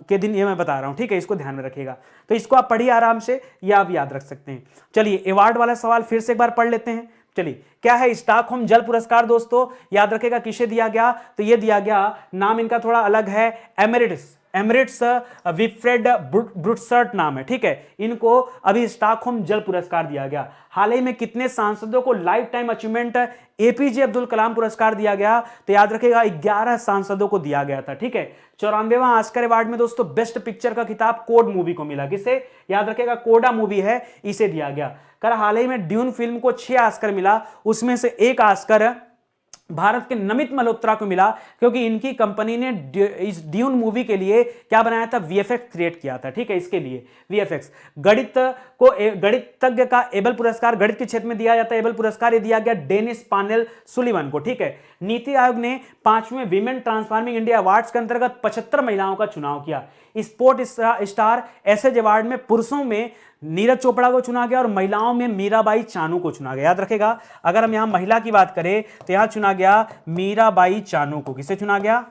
के दिन ये मैं बता रहा हूं, ठीक है, इसको ध्यान में रखिएगा। तो इसको आप पढ़िए आराम से, या आप याद रख सकते हैं। चलिए अवार्ड वाला सवाल फिर से एक बार पढ़ लेते हैं। चलिए, क्या है स्टॉकहोम जल पुरस्कार? दोस्तों याद रखेगा किसे दिया गया, तो ये दिया गया, नाम इनका थोड़ा अलग है, एमिरेट्स विफ्रेड ब्रुट्सर्ट नाम है, ठीक है। इनको अभी स्टॉकहोम जल पुरस्कार दिया गया। हाल ही में कितने सांसदों को lifetime achievement APJ Abdul Kalam पुरस्कार दिया गया? तो याद रखेगा 11 सांसदों को दिया गया था, ठीक है। 94वां ऑस्कर अवार्ड में दोस्तों बेस्ट पिक्चर का खिताब कोड मूवी को मिला। किसे? याद रखेगा कोडा मूवी है, इसे दिया गया। कर हाल ही में ड्यून फिल्म को 6 ऑस्कर मिला, उसमें से 1 ऑस्कर भारत के नमित मल्होत्रा को मिला, क्योंकि इनकी कंपनी ने इस ड्यून मूवी के लिए क्या बनाया था? वीएफएक्स क्रिएट किया था, ठीक है, इसके लिए वीएफएक्स। गणितज्ञ का एबल पुरस्कार गणित के क्षेत्र में दिया जाता है, एबल पुरस्कार ये दिया गया डेनिस पानेल सुलिवन को, ठीक है। नीति आयोग ने 5वें विमेन ट्रांसफॉर्मिंग इंडिया अवार्ड्स के अंतर्गत 75 महिलाओं का चुनाव किया। स्पोर्ट स्टार एसएज अवार्ड में पुरुषों में नीरज चोपड़ा को चुना गया और महिलाओं में मीराबाई चानू को चुना गया। याद रखेगा, अगर हम यहां महिला की बात करें तो यहां चुना गया मीराबाई चानू को। किसे चुना गया?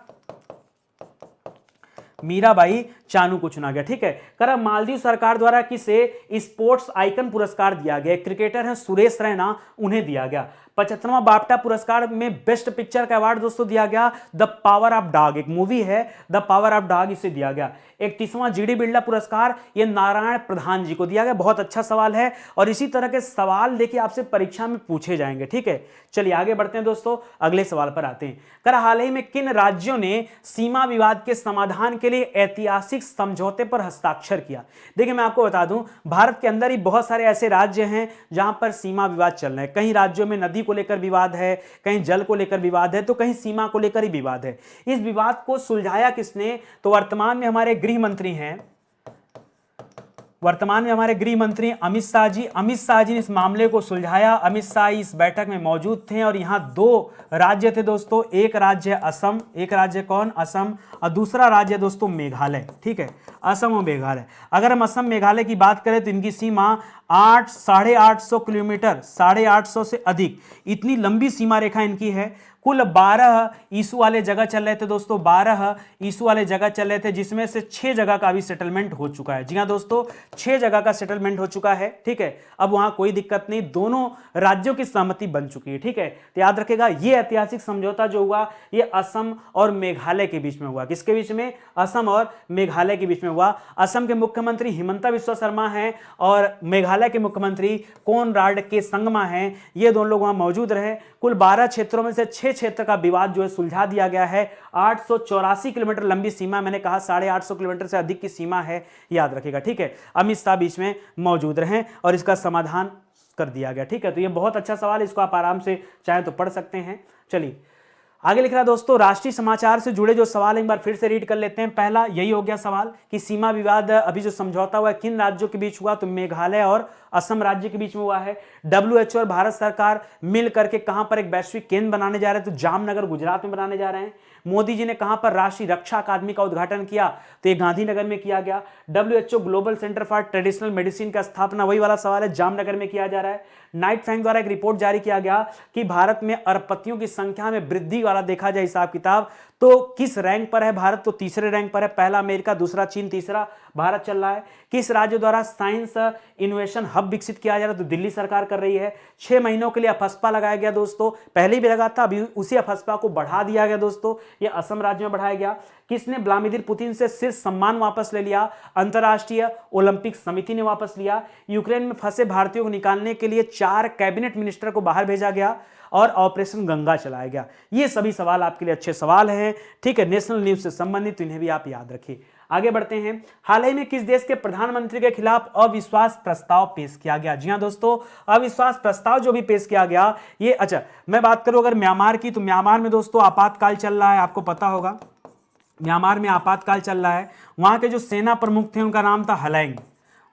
मीराबाई चानू को चुना गया, ठीक है। कर मालदीव सरकार द्वारा किसे स्पोर्ट्स आइकन पुरस्कार दिया गया? क्रिकेटर हैं सुरेश रैना, उन्हें दिया गया। 75वां बाफ्टा पुरस्कार में बेस्ट पिक्चर का अवार्ड दोस्तों दिया गया द पावर ऑफ डॉग, एक मूवी है द पावर ऑफ डॉग, इसे दिया गया। 31वां जीडी बिरला पुरस्कार ये नारायण प्रधान जी को दिया गया। बहुत अच्छा सवाल है, और इसी तरह के सवाल देखिए आपसे परीक्षा में पूछे जाएंगे, ठीक है। चलिए आगे बढ़ते हैं दोस्तों, अगले सवाल पर आते हैं। कर हाल ही में किन राज्यों ने सीमा विवाद के समाधान के लिए ऐतिहासिक समझौते पर हस्ताक्षर किया? देखिए मैं आपको बता दूं, भारत के अंदर ही बहुत सारे ऐसे राज्य हैं जहां पर सीमा विवाद चल रहे हैं। कहीं राज्यों में नदी को लेकर विवाद है, कहीं जल को लेकर विवाद है, तो कहीं सीमा को लेकर ही विवाद है। इस विवाद को सुलझाया किसने? तो वर्तमान में हमारे गृह मंत्री हैं, वर्तमान में हमारे गृह मंत्री अमित शाह जी। अमित शाह जी ने इस मामले को सुलझाया। अमित शाह इस बैठक में मौजूद थे, और यहां 2 राज्य थे दोस्तों। एक राज्य है असम, एक राज्य कौन? असम, और दूसरा राज्य दोस्तों मेघालय, ठीक है, असम और मेघालय। अगर हम असम मेघालय की बात करें तो इनकी सीमा 800 किलोमीटर, 850 से अधिक, इतनी लंबी सीमा रेखा इनकी है। कुल 12 इशू वाले जगह चल रहे थे दोस्तों, 12 इशू वाले जगह चल रहे थे, जिसमें से 6 जगह का अभी सेटलमेंट हो चुका है। जी हाँ दोस्तों, 6 जगह का सेटलमेंट हो चुका है, ठीक है। अब वहां कोई दिक्कत नहीं, दोनों राज्यों की सहमति बन चुकी है, ठीक है। तो याद रखेगा ये ऐतिहासिक समझौता जो हुआ ये असम और मेघालय के बीच में हुआ। किसके बीच में? असम और मेघालय के बीच में हुआ। असम के मुख्यमंत्री हिमंता बिस्वा शर्मा हैं और मेघालय के मुख्यमंत्री कोनराड के संगमा हैं, ये दोनों लोग वहां मौजूद रहे। कुल 12 क्षेत्रों में से 6 क्षेत्र का विवाद जो है सुलझा दिया गया है। 884 किलोमीटर लंबी सीमा, मैंने कहा 850 किलोमीटर से अधिक की सीमा है, याद रखिएगा, ठीक है। अमित शाह बीच में मौजूद रहे और इसका समाधान कर दिया गया, ठीक है। तो ये बहुत अच्छा सवाल है, इसको आप आराम से चाहे तो पढ़ सकते हैं। चलिए आगे लिख रहा है दोस्तों, राष्ट्रीय समाचार से जुड़े जो सवाल एक बार फिर से रीड कर लेते हैं। पहला यही हो गया सवाल कि सीमा विवाद अभी जो समझौता हुआ किन राज्यों के बीच हुआ? तो मेघालय और असम राज्य के बीच में हुआ है। WHO और भारत सरकार मिल करके कहां पर एक वैश्विक केंद्र बनाने जा रहे हैं? तो जामनगर गुजरात में बनाने जा रहे हैं। मोदी जी ने कहां पर राष्ट्रीय रक्षा अकादमी का उद्घाटन किया, तो ये गांधीनगर में किया गया। WHO global centre for traditional medicine का स्थापना, वही वाला सवाल है, जामनगर में किया जा रहा है। नाइट फ्रैंक द्वारा एक रिपोर्ट जारी किया गया कि भारत में अरबपतियों की संख्या में वृद्धि वाला देखा जाए हिसाब किताब, तो किस रैंक पर है भारत, तो तीसरे रैंक पर है। पहला अमेरिका, दूसरा चीन, तीसरा भारत चल रहा है। किस राज्य द्वारा साइंस इनोवेशन हब विकसित किया जा रहा है, तो दिल्ली सरकार कर रही है। 6 महीनों के लिए अफस्पा लगाया गया दोस्तों, पहले भी लगा था, अभी उसी अफस्पा को बढ़ा दिया गया दोस्तों, ये असम राज्य में बढ़ाया गया। किसने व्लादिमीर पुतिन से शीर्ष सम्मान वापस ले लिया, अंतरराष्ट्रीय ओलंपिक समिति ने वापस लिया। यूक्रेन में फंसे भारतीयों को निकालने के लिए 4 कैबिनेट मिनिस्टर को बाहर भेजा गया और ऑपरेशन गंगा चलाया गया। ये सभी सवाल आपके लिए अच्छे सवाल हैं, ठीक है, नेशनल न्यूज से संबंधित, तो इन्हें भी आप याद रखिए। आगे बढ़ते हैं। हाल ही में किस देश के प्रधानमंत्री के खिलाफ अविश्वास प्रस्ताव पेश किया गया? जी हां दोस्तों, अविश्वास प्रस्ताव जो भी पेश किया गया, ये अच्छा मैं बात करूं अगर म्यांमार की, तो म्यांमार में दोस्तों आपातकाल चल रहा है, आपको पता होगा म्यांमार में आपातकाल चल रहा है। वहां के जो सेना प्रमुख थे उनका नाम था हलैंग,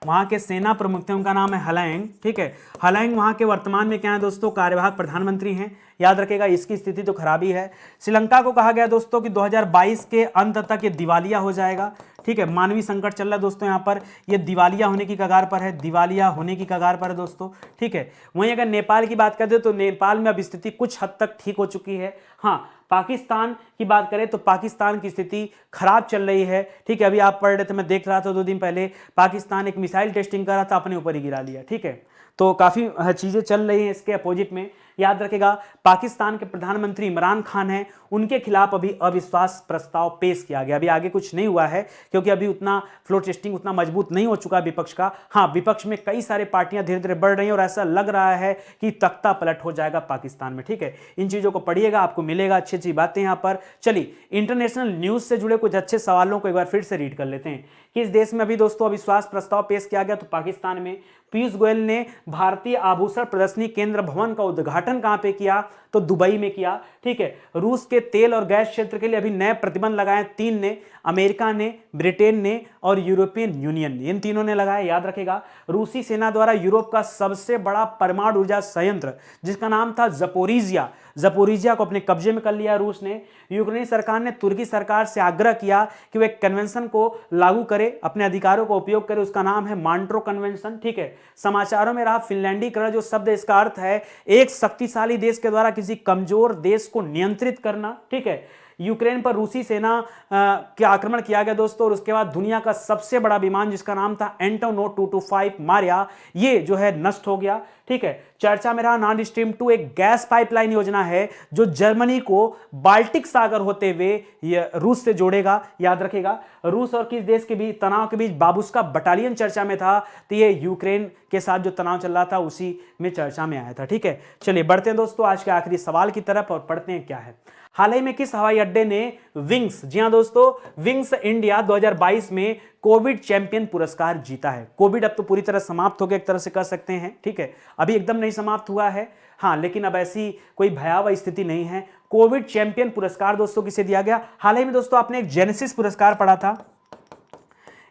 वहां के सेना प्रमुख थे उनका नाम है हलैंग, ठीक है। हलैंग वहां के वर्तमान में क्या है दोस्तों, कार्यवाहक प्रधानमंत्री हैं, याद रखेगा, इसकी स्थिति तो खराब ही है। श्रीलंका को कहा गया दोस्तों कि 2022 के अंत तक ये दिवालिया हो जाएगा, ठीक है। मानवीय संकट चल रहा है दोस्तों, यहाँ पर ये दिवालिया होने की कगार पर है, दिवालिया होने की कगार पर है दोस्तों, ठीक है। वहीं अगर नेपाल की बात करते तो नेपाल में अब स्थिति कुछ हद तक ठीक हो चुकी है। हाँ, पाकिस्तान की बात करें तो पाकिस्तान की स्थिति खराब चल रही है, ठीक है। अभी आप पढ़ रहे थे, मैं देख रहा था 2 दिन पहले, पाकिस्तान एक मिसाइल टेस्टिंग कर रहा था, अपने ऊपर ही गिरा लिया, ठीक है। तो काफ़ी चीज़ें चल रही हैं इसके अपोजिट में। याद रखेगा, पाकिस्तान के प्रधानमंत्री इमरान खान हैं, उनके खिलाफ अभी अविश्वास प्रस्ताव पेश किया गया। अभी आगे कुछ नहीं हुआ है क्योंकि अभी उतना फ्लोर टेस्टिंग उतना मजबूत नहीं हो चुका विपक्ष का। हाँ, विपक्ष में कई सारे पार्टियां धीरे धीरे बढ़ रही हैं और ऐसा लग रहा है कि तख्ता पलट हो जाएगा पाकिस्तान में, ठीक है। इन चीज़ों को पढ़िएगा, आपको मिलेगा अच्छी अच्छी बातें यहाँ पर। चलिए, इंटरनेशनल न्यूज़ से जुड़े कुछ अच्छे सवालों को एक बार फिर से रीड कर लेते हैं। किस देश में अभी दोस्तों अविश्वास प्रस्ताव पेश किया गया, तो पाकिस्तान में। पीयूष गोयल ने भारतीय आभूषण प्रदर्शनी केंद्र भवन का उद्घाटन कहां पे किया, तो दुबई में किया, ठीक है। रूस के तेल और गैस क्षेत्र के लिए अभी नए प्रतिबंध लगाए 3 ने, अमेरिका ने, ब्रिटेन ने और यूरोपियन यूनियन ने, इन तीनों ने लगाए। याद रखेगा, रूसी सेना द्वारा यूरोप का सबसे बड़ा परमाणु ऊर्जा संयंत्र जिसका नाम था जपोरिजिया को अपने कब्जे में कर लिया रूस ने। यूक्रेनी सरकार ने तुर्की सरकार से आग्रह किया कि वे कन्वेंशन को लागू करे, अपने अधिकारों का उपयोग करे, उसका नाम है मॉन्ट्रो कन्वेंशन, ठीक है। समाचारों में रहा फिनलैंडीकरण, जो शब्द इसका अर्थ है एक शक्तिशाली देश के द्वारा किसी कमजोर देश को नियंत्रित करना, ठीक है। यूक्रेन पर रूसी सेना के आक्रमण किया गया दोस्तों, और उसके बाद दुनिया का सबसे बड़ा विमान जिसका नाम था एंटोनोव 225 मारिया, ये जो है नष्ट हो गया, ठीक है। चर्चा में रहा नॉर्ड स्ट्रीम 2 एक गैस पाइपलाइन योजना है जो जर्मनी को बाल्टिक सागर होते हुए रूस से जोड़ेगा। याद रखेगा, रूस और किस देश के बीच तनाव के बीच बाबुस्का बटालियन चर्चा में था, तो ये यूक्रेन के साथ जो तनाव चल रहा था उसी में चर्चा में आया था, ठीक है। चलिए बढ़ते हैं दोस्तों आज के आखिरी सवाल की तरफ और पढ़ते हैं क्या है। हाल ही में किस हवाई अड्डे ने विंग्स, जी हां दोस्तों, विंग्स इंडिया 2022 में कोविड चैंपियन पुरस्कार जीता है। कोविड अब तो पूरी तरह समाप्त हो गया, एक तरह से कह सकते हैं, ठीक है। अभी एकदम नहीं समाप्त हुआ है, हाँ, लेकिन अब ऐसी कोई भयावह स्थिति नहीं है। कोविड चैंपियन पुरस्कार दोस्तों किसे दिया गया? हाल ही में दोस्तों आपने एक जेनेसिस पुरस्कार पढ़ा था,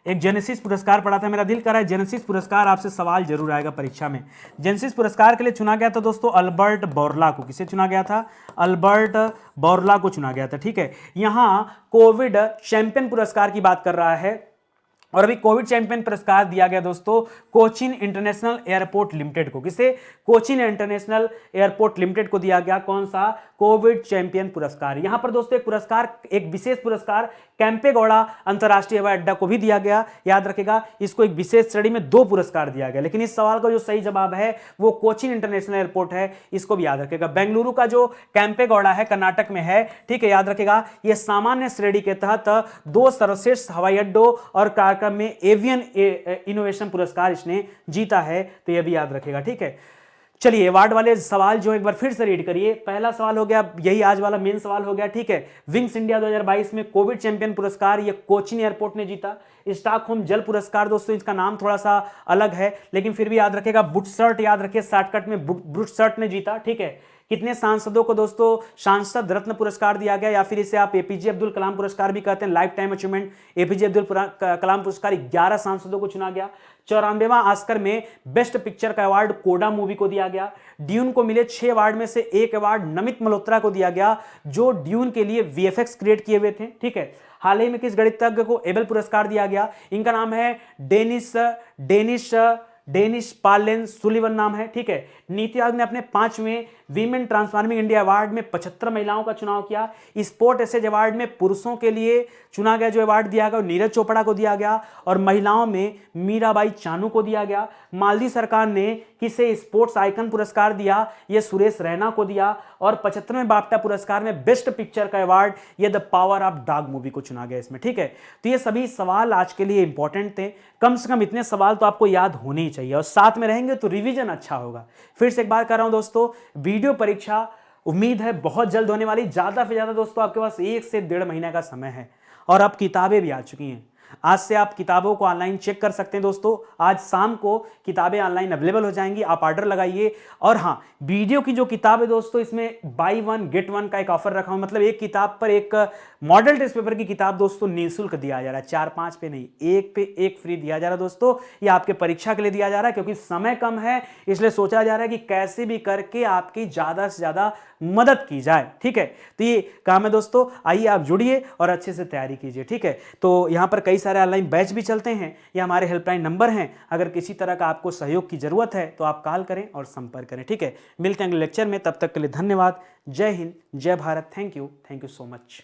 एक जेनेसिस पुरस्कार पढ़ा था, मेरा दिल कर रहा है जेनेसिस पुरस्कार आपसे सवाल जरूर आएगा परीक्षा में। जेनेसिस पुरस्कार के लिए चुना गया था दोस्तों अल्बर्ट बोरला को। किसे चुना गया था? अल्बर्ट बोरला को चुना गया था, ठीक है। यहां कोविड चैंपियन पुरस्कार की बात कर रहा है और अभी कोविड चैंपियन पुरस्कार दिया गया दोस्तों कोचीन इंटरनेशनल एयरपोर्ट लिमिटेड को। किसे? कोचीन इंटरनेशनल एयरपोर्ट लिमिटेड को दिया गया कौन सा? कोविड चैंपियन पुरस्कार। यहां पर दोस्तों एक पुरस्कार, एक विशेष पुरस्कार कैंपेगौड़ा अंतरराष्ट्रीय हवाई अड्डा को भी दिया गया। याद रखेगा, इसको एक विशेष श्रेणी में 2 पुरस्कार दिया गया, लेकिन इस सवाल का जो सही जवाब है वो कोचीन इंटरनेशनल एयरपोर्ट है, इसको भी याद रखेगा। बेंगलुरु का जो कैंपेगौड़ा है कर्नाटक में है, ठीक है। याद रखेगा, यह सामान्य श्रेणी के तहत 2 सर्वश्रेष्ठ हवाई अड्डों और कार्यक्रम में एवियन इनोवेशन पुरस्कार इसने जीता है, तो यह भी याद रखेगा, ठीक है। चलिए अवार्ड वाले सवाल जो एक बार फिर से रीड करिए। पहला सवाल हो गया, यही आज वाला मेन सवाल हो गया, ठीक है। विंग्स इंडिया 2022 में कोविड चैंपियन पुरस्कार ये कोचीन एयरपोर्ट ने जीता। स्टॉकहोम जल पुरस्कार दोस्तों, इसका नाम थोड़ा सा अलग है लेकिन फिर भी याद रखेगा, बुटसर्ट, याद रखिए शॉर्टकट में बुटसर्ट ने जीता, ठीक है। कितने सांसदों को दोस्तों सांसद रत्न पुरस्कार दिया गया, या फिर इसे आप एपीजे अब्दुल कलाम पुरस्कार भी कहते हैं, lifetime achievement APJ Abdul Kalam पुरस्कार 11 सांसदों को चुना गया। 94वां ऑस्कर में बेस्ट पिक्चर का अवार्ड कोडा मूवी को दिया गया। ड्यून को मिले 6 अवार्ड में से 1 अवार्ड नमित मल्होत्रा को दिया गया, जो ड्यून के लिए वीएफएक्स क्रिएट किए हुए थे। ठीक है, हाल ही में किस गणितज्ञ को एबेल पुरस्कार दिया गया? इनका नाम है डेनिस पार्लेन सुलिवन नाम है। ठीक है, नीति आयोग ने अपने 5वें वीमेन ट्रांसफॉर्मिंग इंडिया अवार्ड में 75 महिलाओं का चुनाव किया। स्पोर्ट एसेज अवार्ड में पुरुषों के लिए चुना गया जो अवार्ड दिया गया नीरज चोपड़ा को दिया गया, और महिलाओं में मीराबाई चानू को दिया गया। मालदीव सरकार ने किसे स्पोर्ट्स आइकन पुरस्कार दिया? ये सुरेश रैना को दिया। और 75वें बाफ्टा पुरस्कार में बेस्ट पिक्चर का अवार्ड ये the power of dog movie को चुना गया इसमें। ठीक है, तो ये सभी सवाल आज के लिए इंपॉर्टेंट थे। कम से कम इतने सवाल तो आपको याद होने ही चाहिए, और साथ में रहेंगे तो रिवीजन अच्छा होगा। फिर से एक बार कर रहा हूं दोस्तों, वीडियो परीक्षा उम्मीद है बहुत जल्द होने वाली। ज्यादा से ज्यादा दोस्तों आपके पास 1 से 1.5 महीने का समय है, और अब किताबें भी आ चुकी हैं। आज से आप किताबों को ऑनलाइन चेक कर सकते हैं दोस्तों। आज शाम को किताबें ऑनलाइन अवेलेबल हो जाएंगी, आप ऑर्डर लगाइए। और हाँ, वीडियो की जो किताब है दोस्तों, इसमें बाई 1 गेट 1 का एक ऑफर रखा हूं, मतलब एक किताब पर एक मॉडल टेस्ट पेपर की किताब दोस्तों निःशुल्क दिया जा रहा है। 4-5 पे नहीं, 1 पे 1 फ्री दिया जा रहा है दोस्तों। ये आपके परीक्षा के लिए दिया जा रहा है, क्योंकि समय कम है, इसलिए सोचा जा रहा है कि कैसे भी करके आपकी ज्यादा से ज्यादा मदद की जाए। ठीक है, तो ये काम है दोस्तों। आइए आप जुड़िए और अच्छे से तैयारी कीजिए। ठीक है, तो यहाँ पर कई सारे ऑनलाइन बैच भी चलते हैं, ये हमारे हेल्पलाइन नंबर हैं। अगर किसी तरह का आपको सहयोग की जरूरत है तो आप कॉल करें और संपर्क करें। ठीक है, मिलते हैं अगले लेक्चर में, तब तक के लिए धन्यवाद। जय हिंद, जय Bharat. Thank you so much.